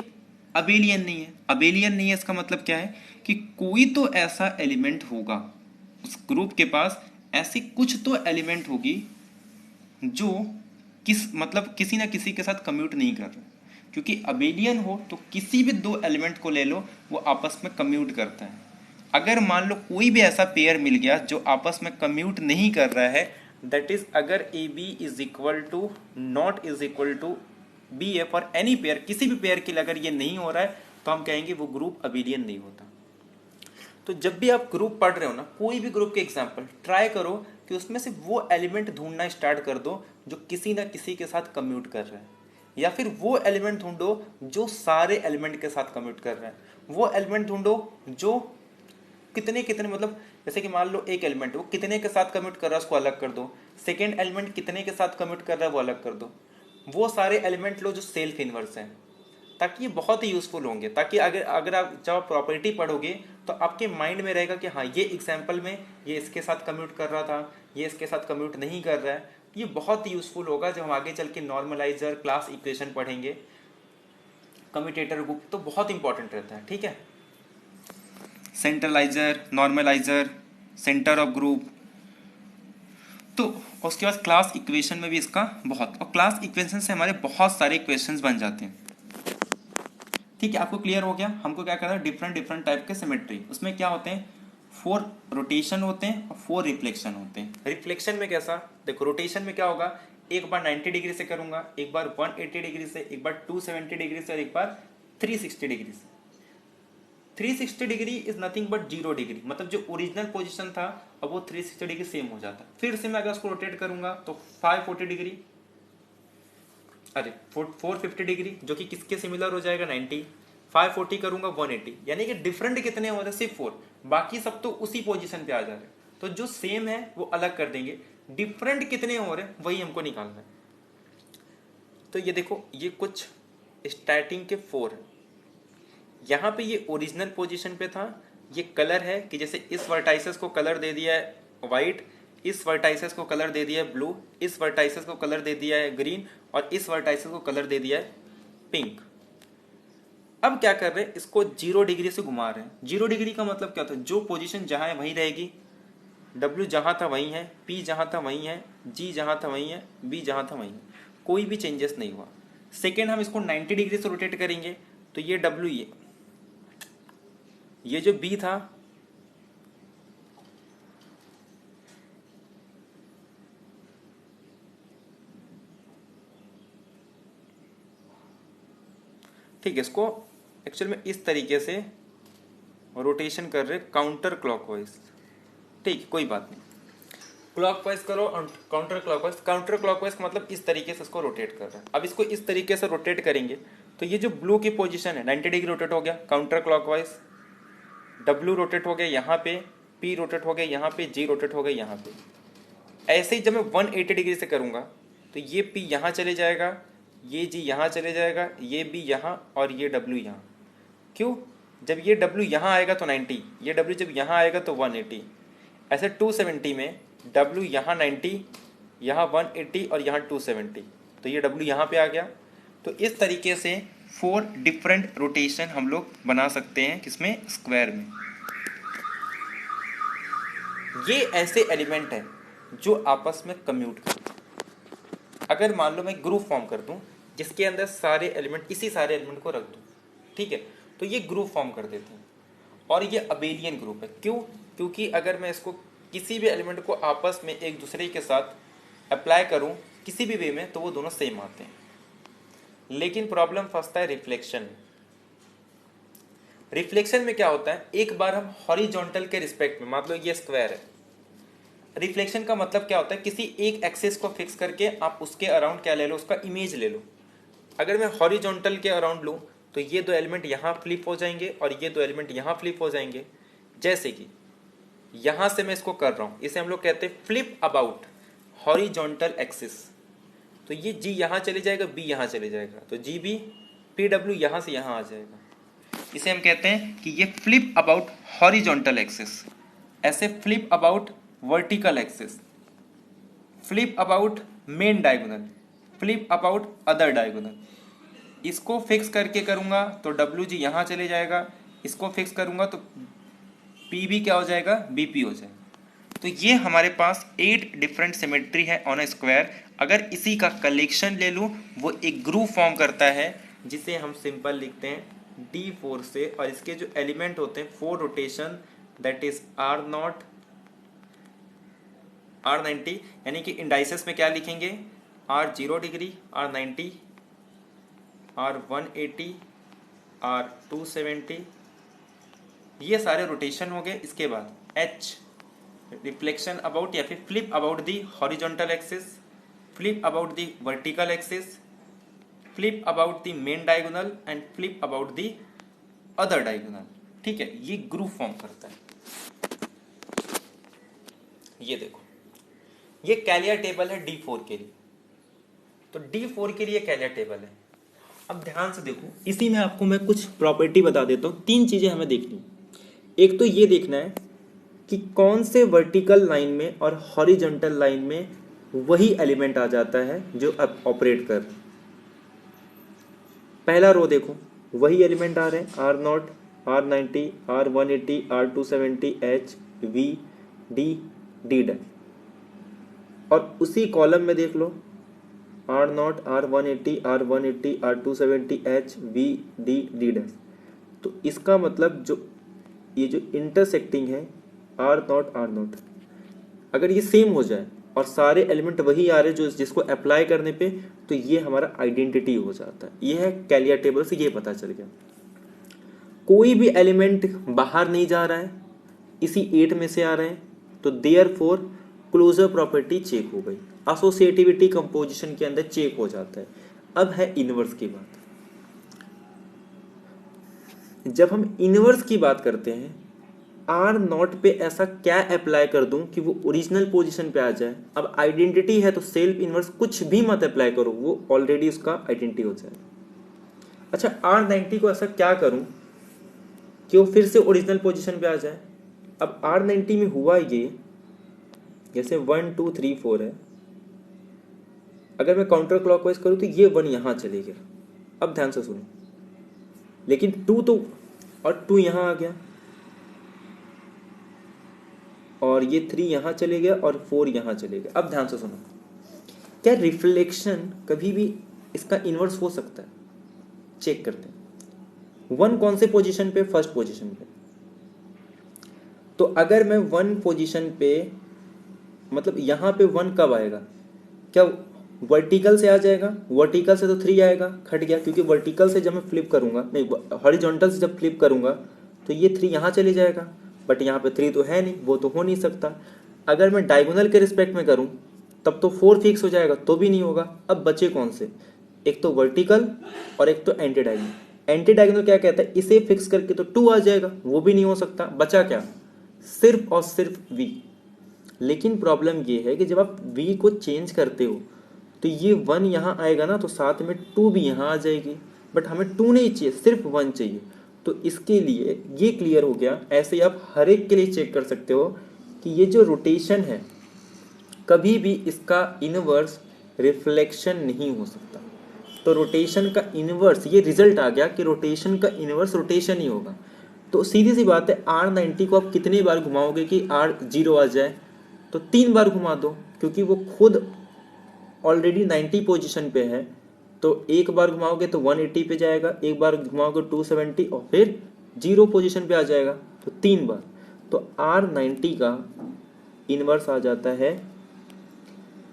अबेलियन नहीं है। अबेलियन नहीं है इसका मतलब क्या है कि कोई तो ऐसा एलिमेंट होगा उस ग्रुप के पास, ऐसी कुछ तो एलिमेंट होगी जो मतलब किसी ना किसी के साथ कम्यूट नहीं कर रहा। क्योंकि अबेलियन हो तो किसी भी दो एलिमेंट को ले लो वो आपस में कम्यूट करता है। अगर मान लो कोई भी ऐसा पेयर मिल गया जो आपस में कम्यूट नहीं कर रहा है, दैट इज अगर A B is equal to not is equal to B A for any pair, किसी भी पेयर के लिए अगर ये नहीं हो रहा है तो हम कहेंगे वो ग्रुप अबेलियन नहीं होता। तो जब भी आप ग्रुप पढ़ रहे हो ना, कोई भी ग्रुप के एग्जाम्पल ट्राई करो कि उसमें से वो एलिमेंट ढूंढना स्टार्ट कर दो जो किसी ना किसी के साथ कम्यूट कर रहा है, या फिर वो एलिमेंट ढूंढो जो सारे एलिमेंट के साथ कम्यूट कर रहा है। वो एलिमेंट ढूंढो जो कितने कितने, मतलब जैसे कि मान लो एक एलिमेंट वो कितने के साथ कम्यूट कर रहा है उसको अलग कर दो, सेकेंड एलिमेंट कितने के साथ कम्यूट कर रहा है वो अलग कर दो। वो सारे एलिमेंट लो जो सेल्फ इनवर्स हैं, ताकि ये बहुत ही यूजफुल होंगे। ताकि अगर आप जब प्रॉपर्टी पढ़ोगे तो आपके माइंड में रहेगा कि हाँ ये एग्जाम्पल में ये इसके साथ कम्यूट कर रहा था, ये इसके साथ कम्यूट नहीं कर रहा है। ये बहुत ही यूजफुल होगा जब हम आगे चल के नॉर्मलाइजर, क्लास इक्वेशन पढ़ेंगे। कम्यूटेटर ग्रुप तो बहुत इंपॉर्टेंट रहता है, ठीक है। सेंट्रलाइजर, नॉर्मलाइजर, सेंटर ऑफ ग्रुप, तो उसके बाद क्लास इक्वेशन में भी इसका बहुत, और क्लास इक्वेशन से हमारे बहुत सारे इक्वेशंस बन जाते हैं, ठीक है। आपको क्लियर हो गया। हमको क्या करना है, डिफरेंट डिफरेंट टाइप के सिमेट्री, उसमें क्या होते हैं 4 रोटेशन होते हैं और 4 रिफ्लेक्शन होते हैं। रिफ्लेक्शन में कैसा, देखो रोटेशन में क्या होगा, एक बार 90 डिग्री से करूंगा, एक बार 180 डिग्री से, एक बार 270 डिग्री से, और एक बार 360 डिग्री से। 360 degree is nothing but 0 degree, मतलब जो ओरिजिनल पोजीशन था अब वो 360 डिग्री सेम हो जाता है। फिर से मैं अगर उसको रोटेट करूंगा तो 540 डिग्री, अरे 450 डिग्री, जो कि किसके सिमिलर हो जाएगा 90। 540 करूंगा 180, यानी कि डिफरेंट कितने हो रहे हैं, सिर्फ 4, बाकी सब तो उसी पोजीशन पे आ जा रहे हैं। तो जो सेम है वो अलग कर देंगे, डिफरेंट कितने हो रहे हैं वही हमको निकालना है। तो ये देखो, ये कुछ स्टार्टिंग के 4 है, यहाँ पे ये ओरिजिनल पोजीशन पे था। ये कलर है कि जैसे इस वर्टाइसेस को कलर दे दिया है वाइट, इस वर्टाइसेस को कलर दे दिया है ब्लू, इस वर्टाइसेस को कलर दे दिया है ग्रीन, और इस वर्टाइसेस को कलर दे दिया है पिंक। अब क्या कर रहे हैं, इसको 0 डिग्री से घुमा रहे हैं। 0 डिग्री का मतलब क्या होता है, जो पोजीशन जहां है वहीं रहेगी, W जहां था वहीं है, P जहां था वहीं है, G जहां था वहीं है, B जहां था वहीं है, कोई भी चेंजेस नहीं हुआ। सेकेंड हम इसको 90 डिग्री से रोटेट करेंगे, तो ये W, ये जो B था, ठीक है, इसको एक्चुअल में इस तरीके से रोटेशन कर रहे काउंटर क्लॉकवाइज। ठीक, कोई बात नहीं, क्लॉकवाइज करो काउंटर क्लॉकवाइज। काउंटर क्लॉकवाइज का मतलब इस तरीके से इसको रोटेट कर रहा है। अब इसको इस तरीके से रोटेट करेंगे तो ये जो ब्लू की पोजीशन है 90 डिग्री रोटेट हो गया काउंटर क्लॉकवाइज, W रोटेट हो गया यहाँ पे, P रोटेट हो गया यहाँ पे, G रोटेट हो गया यहाँ पे। ऐसे ही जब मैं 180 डिग्री से करूँगा तो ये P यहाँ चले जाएगा, ये G यहाँ चले जाएगा, ये B यहाँ, और ये W यहाँ। क्यों, जब ये W यहाँ आएगा तो 90, ये W जब यहाँ आएगा तो 180। ऐसे 270 में W यहाँ 90, यहाँ 180 और यहाँ 270, तो ये W यहाँ पे आ गया। तो इस तरीके से 4 डिफरेंट रोटेशन हम लोग बना सकते हैं, किसमें, स्क्वायर में। ये ऐसे एलिमेंट हैं जो आपस में कम्यूट करते हैं। अगर मान लो मैं ग्रुप फॉर्म कर दूं जिसके अंदर सारे एलिमेंट, इसी सारे एलिमेंट को रख दूं, ठीक है, तो ये ग्रुप फॉर्म कर देते हैं। और ये अबेलियन ग्रुप है। क्यों, क्योंकि अगर मैं इसको किसी भी एलिमेंट को आपस में एक दूसरे के साथ अप्लाई करूं किसी भी वे में तो वो दोनों सेम आते हैं। लेकिन प्रॉब्लम फंसता है रिफ्लेक्शन में। रिफ्लेक्शन में क्या होता है, एक बार हम हॉरिजॉन्टल के रिस्पेक्ट में, मान लो ये स्क्वायर है, रिफ्लेक्शन का मतलब क्या होता है, किसी एक एक्सिस को फिक्स करके आप उसके अराउंड क्या ले लो, उसका इमेज ले लो। अगर मैं हॉरिजॉन्टल के अराउंड लूँ तो ये दो एलिमेंट यहाँ फ्लिप हो जाएंगे और ये दो एलिमेंट यहाँ फ्लिप हो जाएंगे। जैसे कि यहाँ से मैं इसको कर रहा हूँ, इसे हम लोग कहते हैं फ्लिप अबाउट हॉरिजॉन्टल एक्सिस। तो ये G यहाँ चले जाएगा, B यहाँ चले जाएगा, तो GB PW यहाँ से यहाँ आ जाएगा। इसे हम कहते हैं कि ये फ्लिप अबाउट हॉरिजॉन्टल एक्सिस। ऐसे flip about vertical axis, flip about main diagonal, flip about other diagonal. इसको फिक्स करके करूँगा तो WG यहाँ चले जाएगा, इसको फिक्स करूँगा तो PB क्या हो जाएगा, BP हो जाएगा। तो ये हमारे पास 8 डिफरेंट सिमेट्री है ऑन अ स्क्वायर। अगर इसी का कलेक्शन ले लूँ वो एक ग्रुप फॉर्म करता है जिसे हम सिंपल लिखते हैं D4 से, और इसके जो एलिमेंट होते हैं 4 rotation, that is R0 R90, यानी कि इंडाइसेस में क्या लिखेंगे, R0 degree, R90, R180, R270, ये सारे रोटेशन हो गए। इसके बाद H रिफ्लेक्शन अबाउट या फिर flip about the horizontal axis, flip about the vertical axis, flip about the main diagonal and flip about the other diagonal. ठीक है, ये ग्रुप फॉर्म करता है। ये देखो, ये कैलियर टेबल है D4 के लिए, तो D4 के लिए कैलियर टेबल है। अब ध्यान से देखो, इसी में आपको मैं कुछ प्रॉपर्टी बता देता हूँ। 3 चीजें हमें देखनी। एक तो ये देखना है कि कौन से वर्टिकल लाइन में और हॉरिजॉन्टल लाइन में वही एलिमेंट आ जाता है जो अब ऑपरेट कर। पहला रो देखो, वही एलिमेंट आ रहे हैं, R0, R90, R180, R270, H, V, D, D'। और उसी कॉलम में देख लो, R0, R180, R180, R270, H, V, D, D'। तो इसका मतलब जो ये जो इंटरसेक्टिंग है R0, R0, अगर ये सेम हो जाए और सारे एलिमेंट वही आ रहे जो जिसको अप्लाई करने पे, तो ये हमारा आइडेंटिटी हो जाता है। ये है कैलियर टेबल से ये पता चल गया। कोई भी एलिमेंट बाहर नहीं जा रहा है, इसी 8 में से आ रहे हैं, तो देयरफॉर क्लोजर प्रॉपर्टी चेक हो गई, एसोसिएटिविटी कंपोजिशन के अंदर चेक हो जाता है। अब है इनवर्स की बात। जब हम इनवर्स की बात करते हैं, आर नॉट पे ऐसा क्या अप्लाई कर दूं कि वो ओरिजिनल पोजीशन पे आ जाए। अब आइडेंटिटी है तो सेल्फ इनवर्स कुछ भी मत अप्लाई करो, वो ऑलरेडी उसका आइडेंटिटी हो जाए। अच्छा, R90 को ऐसा क्या करूं कि वो फिर से ओरिजिनल पोजीशन पे आ जाए। अब R90 में हुआ ये, जैसे 1 2 3 4 है, अगर मैं काउंटर क्लॉकवाइज करूं तो ये 1 यहां चले गया। अब ध्यान से सुनो, लेकिन 2 तो, और 2 यहां आ गया, और ये 3 यहां चले गया, और 4 यहां चले गया। अब ध्यान से सुनो, क्या रिफ्लेक्शन कभी भी इसका इनवर्स हो सकता है? चेक करते हैं। 1 कौन से पोजीशन पे? फर्स्ट पोजीशन पे। तो अगर मैं 1 पोजीशन पे, मतलब यहां पे 1 कब आएगा? क्या वर्टिकल से आ जाएगा? वर्टिकल से तो 3 आएगा, खट गया, क्योंकि वर्टिकल से जब मैं फ्लिप करूंगा, नहीं हॉरिजॉन्टल से जब फ्लिप करूंगा तो ये 3 यहाँ चले जाएगा, बट यहाँ पे 3 तो है नहीं, वो तो हो नहीं सकता। अगर मैं डायगोनल के रिस्पेक्ट में करूँ तब तो 4 फिक्स हो जाएगा, तो भी नहीं होगा। अब बचे कौन से? एक तो वर्टिकल और एक तो एंटी डायगोनल। एंटी डायगोनल क्या कहता है? इसे फिक्स करके तो 2 आ जाएगा, वो भी नहीं हो सकता। बचा क्या? सिर्फ और सिर्फ v। लेकिन प्रॉब्लम ये है कि जब आप v को चेंज करते हो तो ये 1 यहाँ आएगा ना, तो साथ में 2 भी यहाँ आ जाएगी, बट हमें 2 नहीं चाहिए, सिर्फ 1 चाहिए। तो इसके लिए ये क्लियर हो गया। ऐसे आप हर एक के लिए चेक कर सकते हो कि ये जो रोटेशन है, कभी भी इसका इनवर्स रिफ्लेक्शन नहीं हो सकता। तो रोटेशन का इनवर्स, ये रिजल्ट आ गया कि रोटेशन का इनवर्स रोटेशन ही होगा। तो सीधी सी बात है, R90 को आप कितनी बार घुमाओगे कि R0 आ जाए? तो 3 बार घुमा दो, क्योंकि वो खुद ऑलरेडी 90 पोजीशन पे है। तो एक बार घुमाओगे तो 180 पे जाएगा, एक बार घुमाओगे 270, और फिर 0 पोजीशन पे आ जाएगा। तो 3 बार। तो R90 का इनवर्स आ जाता है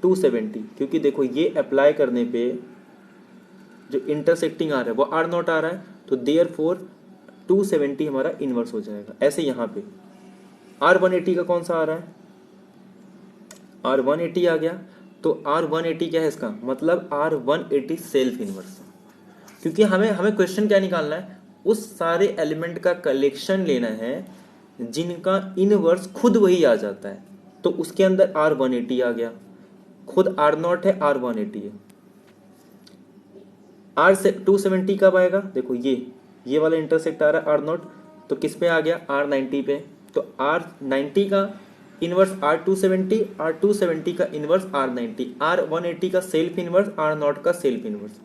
270, क्योंकि देखो ये अप्लाई करने पे जो इंटरसेक्टिंग आ रहा है वो R0 आ रहा है, तो देयरफॉर 270 हमारा इनवर्स हो जाएगा। ऐसे यहाँ पे R180 का कौन सा आ रहा है? R180 आ गया। तो R180 क्या है इसका मतलब? R180 self inverse. क्योंकि हमें क्वेश्चन क्या निकालना है? उस सारे एलिमेंट का कलेक्शन लेना है जिनका इनवर्स खुद वही आ जाता है। तो उसके अंदर R180 आ गया, खुद R0 है, R180 है। R से 270 कब आएगा? देखो ये वाला इंटरसेक्ट आ रहा है R0, तो किस पे आ गया? R90 पे। तो R90 का इनवर्स R270, R270 का इनवर्स R90, R180 का सेल्फ इनवर्स, R0 का सेल्फ इनवर्स।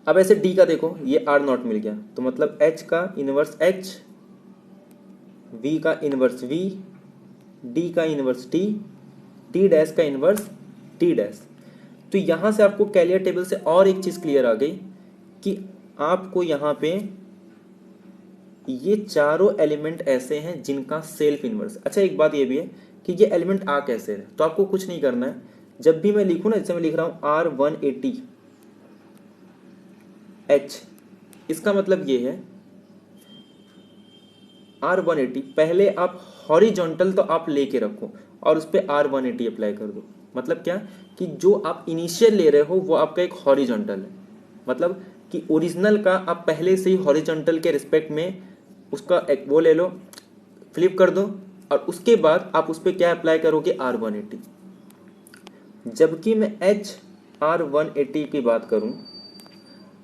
अब ऐसे D का देखो, ये R0 मिल गया, तो मतलब H का इनवर्स H, V का इनवर्स V, D का इनवर्स D, D डैश का इनवर्स D डैश। तो यहां से आपको कैलियर टेबल से और एक चीज क्लियर आ गई कि आपको यहां पे ये चारों एलिमेंट ऐसे हैं जिनका सेल्फ इनवर्स। अच्छा, एक बात ये भी है कि ये एलिमेंट आ कैसे है, तो आपको कुछ नहीं करना है। जब भी मैं लिखूं ना, जैसे मैं लिख रहा हूं R180 H, इसका मतलब ये है R180, पहले आप हॉरिजॉन्टल तो आप लेके रखो और उस पर R180 अप्लाई कर दो। मतलब क्या कि जो आप इनिशियल ले रहे हो वो आपका एक हॉरिजॉन्टल है, मतलब कि ओरिजिनल का आप पहले से ही हॉरिजॉन्टल के रिस्पेक्ट में उसका एक वो ले लो, फ्लिप कर दो, और उसके बाद आप उस पर क्या अप्लाई करोगे? R180। जबकि मैं HR180 की बात करूं,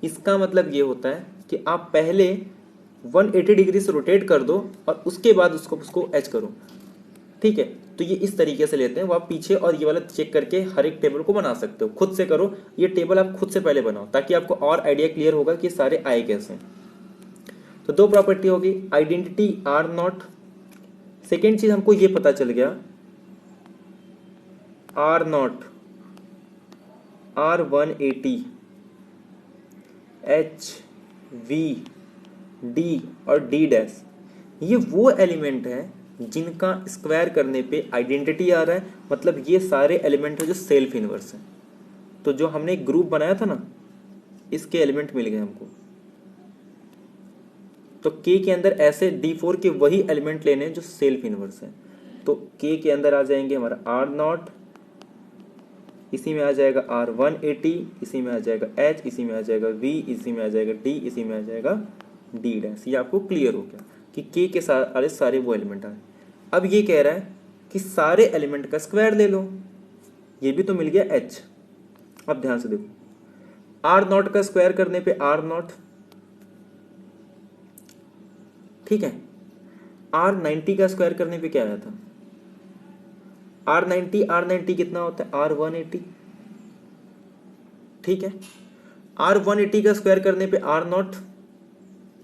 इसका मतलब ये होता है कि आप पहले 180 डिग्री से रोटेट कर दो और उसके बाद उसको H करो। ठीक है, तो ये इस तरीके से लेते हैं। वो आप पीछे और ये वाला चेक करके हर एक टेबल को बना सकते हो, खुद से करो। ये टेबल आप खुद से पहले बनाओ ताकि आपको और आइडिया क्लियर होगा कि सारे आए कैसे। तो 2 प्रॉपर्टी होगी, आइडेंटिटी R0। सेकेंड चीज हमको ये पता चल गया, R0, R180, H, V, D और D डैश, ये वो एलिमेंट है जिनका स्क्वायर करने पे आइडेंटिटी आ रहा है। मतलब ये सारे एलिमेंट है जो सेल्फ इनवर्स है। तो जो हमने एक ग्रुप बनाया था ना, इसके एलिमेंट मिल गए हमको। तो K के अंदर ऐसे D4 के वही एलिमेंट लेने हैं जो सेल्फ इनवर्स है। तो K के अंदर आ जाएंगे हमारा R0, इसी में आ जाएगा R180, इसी में आ जाएगा H, इसी में आ जाएगा V, इसी में आ जाएगा D, इसी में आ जाएगा डी डैश। ये आपको क्लियर हो गया कि के सारे वो एलिमेंट आ रहे। अब ये कह रहा है कि सारे एलिमेंट का स्क्वायर ले लो, ये भी तो मिल गया एच। अब ध्यान से देखो, आर नॉट का स्क्वायर करने पे आर नॉट, ठीक है। आर 90 का स्क्वायर करने पे क्या आया था, आर 90 कितना होता है, आर 180, ठीक है। आर 180 का स्क्वायर करने पे आर नॉट,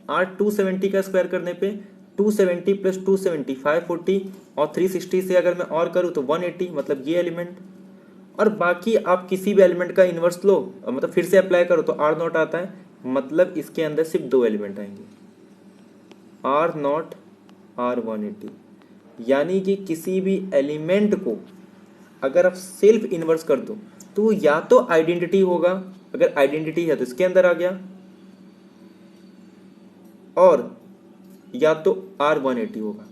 आर 270 का स्क्वायर करने पे 270 प्लस 270 540, और 360 से अगर मैं और करूँ तो 180, मतलब ये एलिमेंट। और बाकी आप किसी भी एलिमेंट का इन्वर्स लो, मतलब फिर से अप्लाई करो तो आर नॉट आता है, मतलब इसके अंदर सिर्फ दो एलिमेंट आएंगे, आर नॉट आर 180। यानी कि किसी भी एलिमेंट को अगर आप सेल्फ इन्वर्स कर दो तो या तो आइडेंटिटी होगा, अगर आइडेंटिटी है तो इसके अंदर आ गया, और या तो R180 होगा।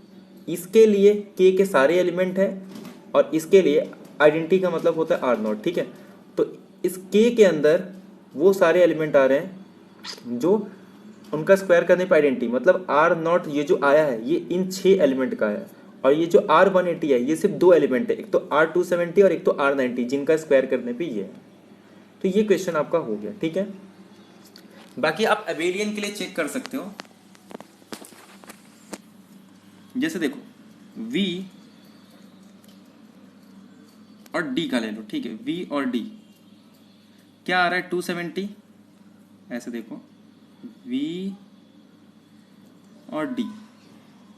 इसके लिए के सारे एलिमेंट है, और इसके लिए आइडेंटिटी का मतलब होता है आर नॉट, ठीक है। तो इस के अंदर वो सारे एलिमेंट आ रहे हैं जो उनका स्क्वायर करने पर आइडेंटिटी, मतलब आर नॉट ये जो आया है ये इन 6 एलिमेंट का है, और ये जो R180 है ये सिर्फ 2 एलिमेंट है, एक तो R270 और एक तो R90, जिनका स्क्वायर करने पे ये है। तो ये क्वेश्चन आपका हो गया, ठीक है। बाकी आप अबेलियन के लिए चेक कर सकते हो, जैसे देखो V और D का ले लो, ठीक है। V और D क्या आ रहा है 270, ऐसे देखो V और D,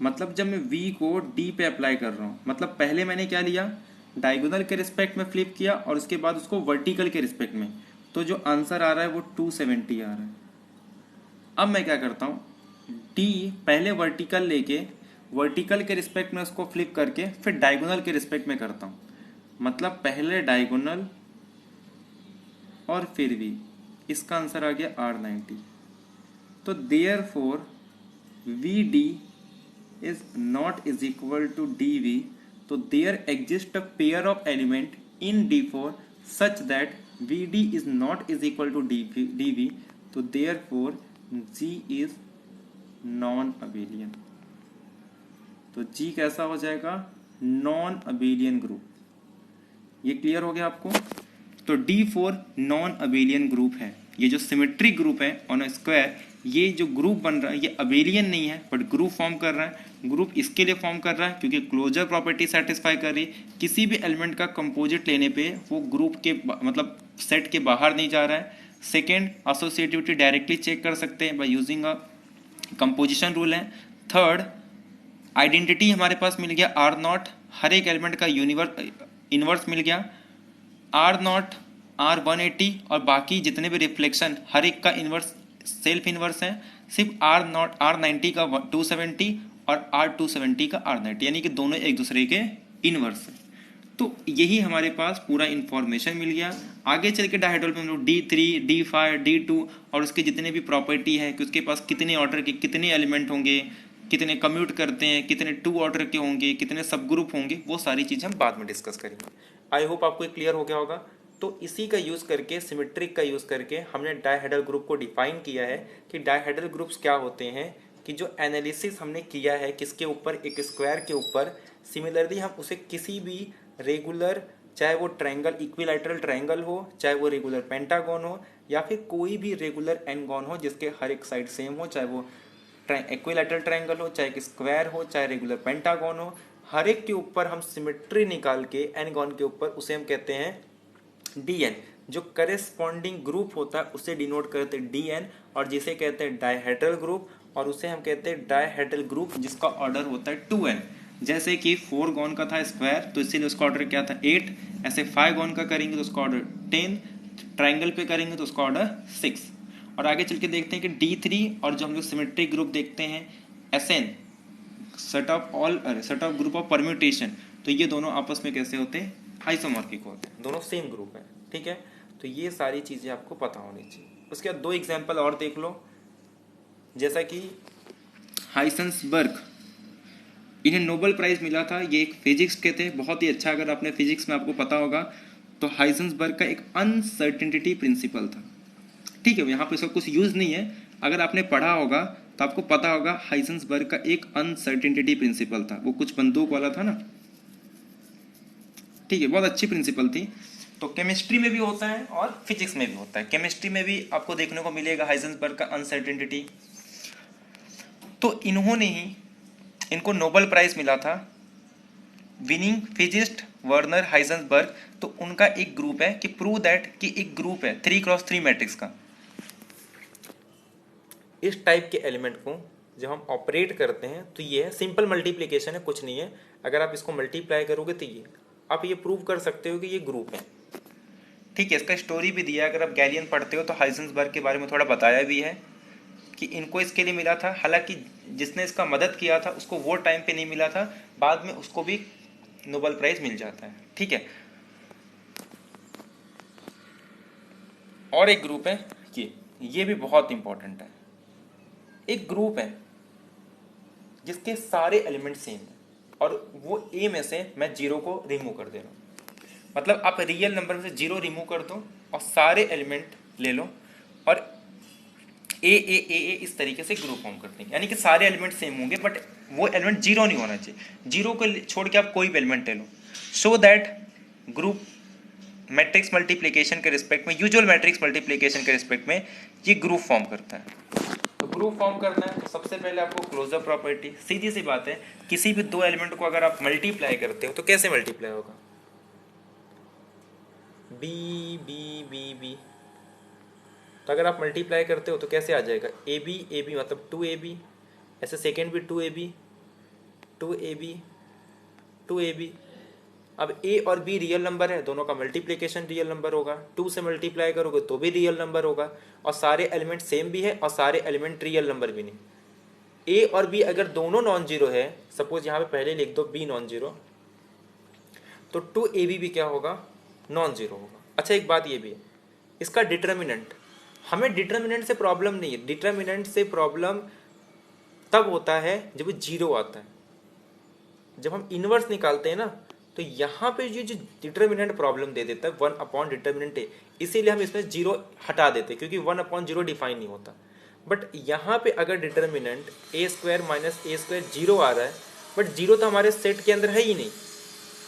मतलब जब मैं V को D पे अप्लाई कर रहा हूँ, मतलब पहले मैंने क्या लिया, डायगोनल के रिस्पेक्ट में फ्लिप किया और उसके बाद उसको वर्टिकल के रिस्पेक्ट में, तो जो आंसर आ रहा है वो 270 आ रहा है। अब मैं क्या करता हूँ, D पहले वर्टिकल लेके वर्टिकल के रिस्पेक्ट में उसको फ्लिप करके फिर डायगोनल के रिस्पेक्ट में करता हूँ, मतलब पहले डायगोनल और फिर V, इसका आंसर आ गया R90। तो therefore VD is not is equal to DV, तो there exists a pair of element in D4 such that VD is not is equal to DV, तो therefore G is non abelian. तो G कैसा हो जाएगा, non abelian group. ये clear हो गया आपको। तो D4 नॉन अबेलियन ग्रुप है। ये जो सिमेट्रिक ग्रुप है ऑन अ स्क्वायर, ये जो ग्रुप बन रहा है ये अबेलियन नहीं है बट ग्रुप फॉर्म कर रहा है। ग्रुप इसके लिए फॉर्म कर रहा है क्योंकि क्लोजर प्रॉपर्टी सेटिस्फाई कर रही है। किसी भी एलिमेंट का कंपोजिट लेने पे वो ग्रुप के मतलब सेट के बाहर नहीं जा रहा है। सेकेंड, एसोसिएटिविटी डायरेक्टली चेक कर सकते हैं by using a composition rule है। थर्ड, आइडेंटिटी हमारे पास मिल गया आर नॉट, हर एक एलिमेंट का इनवर्स मिल गया। आर नॉट R180 और बाकी जितने भी रिफ्लेक्शन हर एक का इनवर्स सेल्फ इनवर्स है। सिर्फ R90 का 270 और R270 का R90, यानी कि दोनों एक दूसरे के इनवर्स है। तो यही हमारे पास पूरा इन्फॉर्मेशन मिल गया। आगे चल के डायहेड्रल में हम लोग D3, D5, D2 और उसके जितने भी प्रॉपर्टी है कि उसके पास कितने ऑर्डर के कितने एलिमेंट होंगे, कितने कम्यूट करते हैं, कितने 2 ऑर्डर के होंगे, कितने सब ग्रुप होंगे, वो सारी चीज़ें हम बाद में डिस्कस करेंगे। आई होप आपको क्लियर हो गया होगा। तो इसी का यूज़ करके, सिमेट्रिक का यूज़ करके हमने डायहेड्रल ग्रुप को डिफाइन किया है कि डायहेड्रल ग्रुप्स क्या होते हैं, कि जो एनालिसिस हमने किया है किसके ऊपर, एक स्क्वायर के ऊपर, सिमिलरली हम उसे किसी भी रेगुलर, चाहे वो ट्रायंगल इक्विलैटरल ट्रायंगल हो, चाहे वो रेगुलर पेंटागन हो, या फिर कोई भी रेगुलर एनगॉन हो जिसके हर एक साइड सेम हो, चाहे वो इक्विलैटरल ट्रायंगल हो, चाहे स्क्वायर हो, चाहे रेगुलर पेंटागन हो, हर एक के ऊपर हम सिमेट्री निकाल के एनगॉन के ऊपर उसे हम कहते हैं DN। जो करेस्पॉन्डिंग ग्रुप होता है उसे डिनोट करते हैं DN, और जिसे कहते हैं डायहेड्रल ग्रुप, और उसे हम कहते हैं डायहेड्रल ग्रुप जिसका ऑर्डर होता है 2n। जैसे कि 4 गॉन का था स्क्वायर तो इसीलिए उसका ऑर्डर क्या था 8, ऐसे 5 गॉन का करेंगे तो उसका ऑर्डर 10, ट्राइंगल पे करेंगे तो उसका ऑर्डर 6। और आगे चल के देखते हैं कि D3 और जो हम लोग सिमेट्रिक ग्रुप देखते हैं SN, set of group of permutation, तो ये दोनों आपस में कैसे होते हैं, आइसोमॉर्फिक होते हैं, दोनों सेम ग्रुप है। ठीक है, तो ये सारी चीज़ें आपको पता होनी चाहिए। उसके बाद 2 एग्जाम्पल और देख लो, जैसा कि हाइसेंसबर्ग, इन्हें नोबेल प्राइज़ मिला था, ये एक फिजिक्स के थे, बहुत ही अच्छा। अगर आपने फिजिक्स में आपको पता होगा तो हाइसेंसबर्ग का एक अनसर्टेनिटी प्रिंसिपल था। ठीक है, यहाँ पे सब कुछ यूज़ नहीं है, अगर आपने पढ़ा होगा तो आपको पता होगा हाइजेंसबर्ग का एक अनसर्टेनिटी प्रिंसिपल था, वो कुछ बंदूक वाला था ना, ठीक है, बहुत अच्छी प्रिंसिपल थी। तो केमिस्ट्री में भी होता है और फिजिक्स में भी होता है। केमिस्ट्री में भी आपको देखने को मिलेगा हाइजेंसबर्ग का अनसर्टेनिटी। तो इन्होंने ही, इनको नोबेल प्राइज मिला था, विनिंग फिजिस्ट वर्नर हाइजेंसबर्ग। तो उनका एक ग्रुप है कि प्रूव दैट कि एक ग्रुप है 3x3 मैट्रिक्स का, इस टाइप के एलिमेंट को जब हम ऑपरेट करते हैं तो ये है सिंपल मल्टीप्लिकेशन है, कुछ नहीं है। अगर आप इसको मल्टीप्लाई करोगे तो ये आप ये प्रूव कर सकते हो कि ये ग्रुप है, ठीक है। इसका स्टोरी भी दिया है, अगर आप गैलियन पढ़ते हो तो हाइजेंसबर्ग के बारे में थोड़ा बताया भी है कि इनको इसके लिए मिला था। हालांकि जिसने इसका मदद किया था उसको वो टाइम पे नहीं मिला था, बाद में उसको भी नोबेल प्राइज मिल जाता है, ठीक है। और एक ग्रुप है ये भी बहुत इंपॉर्टेंट है। एक ग्रुप है जिसके सारे एलिमेंट सेम है और वो ए में से मैं 0 को रिमूव कर दे रहा हूँ। मतलब आप रियल नंबर में से 0 रिमूव कर दो और सारे एलिमेंट ले लो और ए इस तरीके से ग्रुप फॉर्म करते हैं, यानी कि सारे एलिमेंट सेम होंगे बट वो एलिमेंट 0 नहीं होना चाहिए। 0 को छोड़ के आप कोई भी एलिमेंट ले लो, so that group matrix multiplication के रिस्पेक्ट में, यूजुअल मैट्रिक्स मल्टीप्लिकेशन के रिस्पेक्ट में ये ग्रुप फॉर्म करता है। तो ग्रुप फॉर्म करना है तो सबसे पहले आपको क्लोजर प्रॉपर्टी, सीधी सी बात है, किसी भी दो एलिमेंट को अगर आप मल्टीप्लाई करते हो तो कैसे मल्टीप्लाई होगा, बी बी बी बी। तो अगर आप मल्टीप्लाई करते हो तो कैसे आ जाएगा, ए बी मतलब 2ab, ऐसे सेकेंड भी 2ab 2ab। अब a और b रियल नंबर है, दोनों का मल्टीप्लिकेशन रियल नंबर होगा, 2 से मल्टीप्लाई करोगे तो भी रियल नंबर होगा, और सारे एलिमेंट सेम भी है और सारे एलिमेंट रियल नंबर भी नहीं। a और b अगर दोनों नॉन जीरो है, सपोज यहाँ पे पहले लिख दो b नॉन जीरो, तो 2ab भी क्या होगा, नॉन जीरो होगा। अच्छा एक बात ये भी है, इसका डिटर्मिनेंट, हमें डिटर्मिनेंट से प्रॉब्लम नहीं है, डिटर्मिनेंट से प्रॉब्लम तब होता है जब जीरो आता है। जब हम इनवर्स निकालते हैं ना तो यहाँ पे ये जो डिटर्मिनेंट प्रॉब्लम दे देता है 1 डिटर्मिनेंट ए, इसीलिए हम इसमें 0 हटा देते हैं क्योंकि 1/0 डिफाइन नहीं होता। बट यहाँ पे अगर डिटर्मिनेंट a² माइनस a² 0 आ रहा है, बट 0 तो हमारे सेट के अंदर है ही नहीं,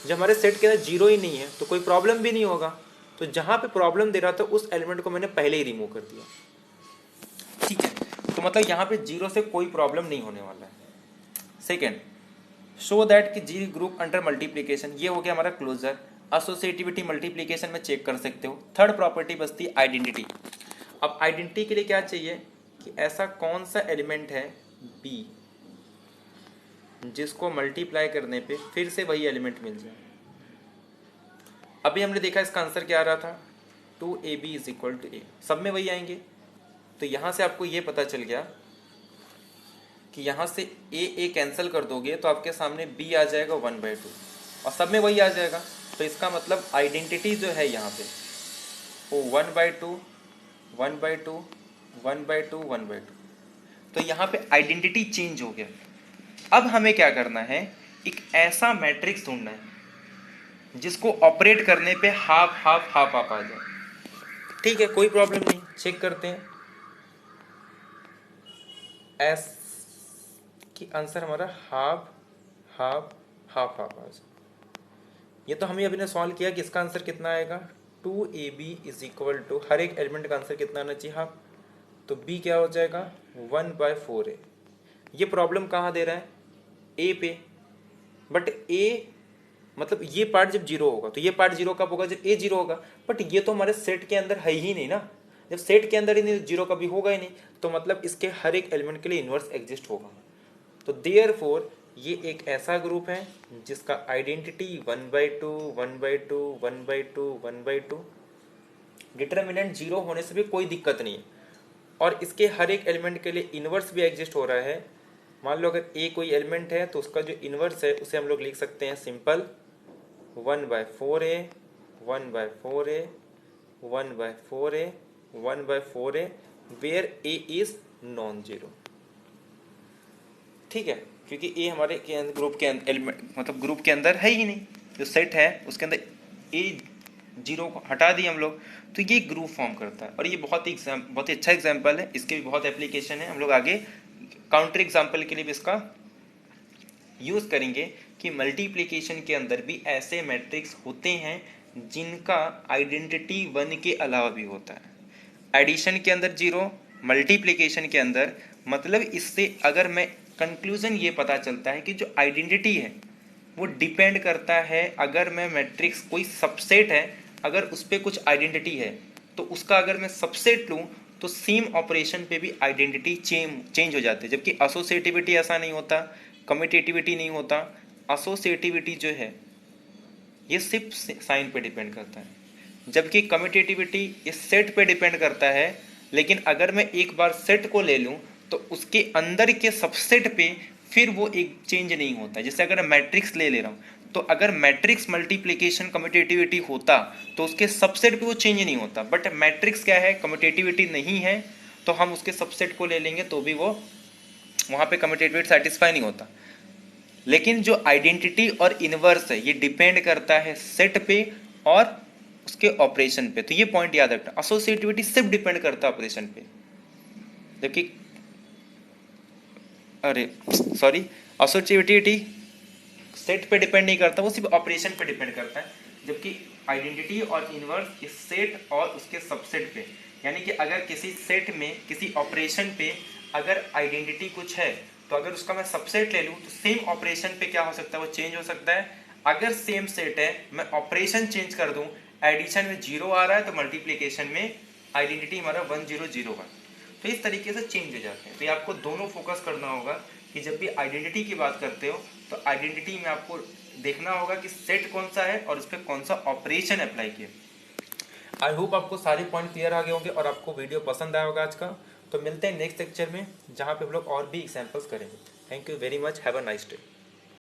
जब हमारे सेट के अंदर 0 ही नहीं है तो कोई प्रॉब्लम भी नहीं होगा। तो जहाँ पे प्रॉब्लम दे रहा था उस एलिमेंट को मैंने पहले ही रिमूव कर दिया, ठीक है। तो मतलब यहाँ पे 0 से कोई प्रॉब्लम नहीं होने वाला है। सेकेंड, शो दैट कि जी ग्रुप अंडर मल्टीप्लिकेशन, ये हो गया हमारा क्लोजर। एसोसिएटिविटी मल्टीप्लिकेशन में चेक कर सकते हो। थर्ड प्रॉपर्टी बचती आइडेंटिटी। अब आइडेंटिटी के लिए क्या चाहिए कि ऐसा कौन सा एलिमेंट है बी जिसको मल्टीप्लाई करने पे फिर से वही एलिमेंट मिल जाए। अभी हमने देखा इसका आंसर क्या आ रहा था, 2ab इज इक्वल टू ए, सब में वही आएंगे। तो यहाँ से आपको ये पता चल गया कि यहाँ से ए कैंसिल कर दोगे तो आपके सामने b आ जाएगा 1/2 और सब में वही आ जाएगा। तो इसका मतलब आइडेंटिटी जो है यहाँ पे वो 1/2 1/2 1/2 1/2। तो यहाँ पे आइडेंटिटी चेंज हो गया। अब हमें क्या करना है, एक ऐसा मैट्रिक्स ढूंढना है जिसको ऑपरेट करने पे हाफ हाफ हाफ हाफ आ जाए, ठीक है, कोई प्रॉब्लम नहीं। चेक करते हैं, एस की आंसर हमारा हाफ हाफ हाफ हाफ आ जाए। ये तो हमें अभी ने सॉल्व किया कि इसका आंसर कितना आएगा, 2ab इज इक्वल टू, हर एक एलिमेंट का आंसर कितना आना चाहिए, हाफ। तो b क्या हो जाएगा 1/4a। ये प्रॉब्लम कहाँ दे रहा है, a पे, बट a मतलब ये पार्ट जब 0 होगा तो ये पार्ट 0 कब होगा, जब a 0 होगा। बट ये तो हमारे सेट के अंदर है ही नहीं ना, जब सेट के अंदर ही नहीं 0 कभी होगा ही नहीं, तो मतलब इसके हर एक एलिमेंट के लिए इन्वर्स एग्जिस्ट होगा। तो देयरफॉर ये एक ऐसा ग्रुप है जिसका आइडेंटिटी 1/2 1/2 1/2 1/2, डिटर्मिनेंट 0 होने से भी कोई दिक्कत नहीं है, और इसके हर एक एलिमेंट के लिए इन्वर्स भी एग्जिस्ट हो रहा है। मान लो अगर a कोई एलिमेंट है तो उसका जो इन्वर्स है उसे हम लोग लिख सकते हैं simple 1/4a 1/4a 1/4a 1/4a where a is non zero, ठीक है, क्योंकि a हमारे के ग्रुप के एलिमेंट मतलब ग्रुप के अंदर है ही नहीं, जो सेट है उसके अंदर a 0 को हटा दिए हम लोग, तो ये ग्रुप फॉर्म करता है। और ये बहुत ही अच्छा एग्जाम्पल है, इसके भी बहुत एप्लीकेशन है, हम लोग आगे काउंटर एग्जाम्पल के लिए भी इसका यूज़ करेंगे कि मल्टीप्लिकेशन के अंदर भी ऐसे मैट्रिक्स होते हैं जिनका आइडेंटिटी 1 के अलावा भी होता है। एडिशन के अंदर 0, मल्टीप्लिकेशन के अंदर, मतलब इससे अगर मैं कंक्लूजन ये पता चलता है कि जो आइडेंटिटी है वो डिपेंड करता है, अगर मैं मैट्रिक्स कोई सबसेट है, अगर उस पर कुछ आइडेंटिटी है तो उसका अगर मैं सबसेट लूँ तो सेम ऑपरेशन पे भी आइडेंटिटी चेंज हो जाती है। जबकि एसोसिएटिविटी ऐसा नहीं होता, कम्यूटेटिविटी नहीं होता। एसोसिएटिविटी जो है ये सिर्फ साइन पे डिपेंड करता है, जबकि कम्यूटेटिविटी इस सेट पे डिपेंड करता है। लेकिन अगर मैं एक बार सेट को ले लूँ तो उसके अंदर के सबसेट पे फिर वो एक चेंज नहीं होता। जैसे अगर मैट्रिक्स ले रहा हूँ तो अगर मैट्रिक्स मल्टीप्लिकेशन कम्यूटेटिविटी होता तो उसके सबसेट पे वो चेंज नहीं होता, बट मैट्रिक्स क्या है, कम्यूटेटिविटी नहीं है, तो हम उसके सबसेट को ले लेंगे तो भी वो वहाँ पे कम्यूटेटिविटी सेटिस्फाई नहीं होता। लेकिन जो आइडेंटिटी और इनवर्स है ये डिपेंड करता है सेट पे और उसके ऑपरेशन पे, तो ये पॉइंट याद रखना। एसोसिएटिविटी सिर्फ डिपेंड करता है ऑपरेशन पे, जबकि एसोसिएटिविटी सेट पे डिपेंड नहीं करता, वो सिर्फ ऑपरेशन पे डिपेंड करता है। जबकि आइडेंटिटी और इनवर्स इस सेट और उसके सबसेट पे, यानी कि अगर किसी सेट में किसी ऑपरेशन पे अगर आइडेंटिटी कुछ है तो अगर उसका मैं सबसेट ले लूँ तो सेम ऑपरेशन पे क्या हो सकता है, वो चेंज हो सकता है। अगर सेम सेट है, मैं ऑपरेशन चेंज कर दूँ, एडिशन में 0 आ रहा है तो मल्टीप्लिकेशन में आइडेंटिटी हमारा 1001, तो इस तरीके से चेंज हो जाते हैं। तो ये आपको दोनों फोकस करना होगा कि जब भी आइडेंटिटी की बात करते हो तो आइडेंटिटी में आपको देखना होगा कि सेट कौन सा है और उस पर कौन सा ऑपरेशन अप्लाई किया। आई होप आपको सारे पॉइंट क्लियर आ गए होंगे और आपको वीडियो पसंद आया होगा आज का। तो मिलते हैं नेक्स्ट लेक्चर में जहाँ पे हम लोग और भी एग्जाम्पल्स करेंगे। Thank you very much, have a nice day.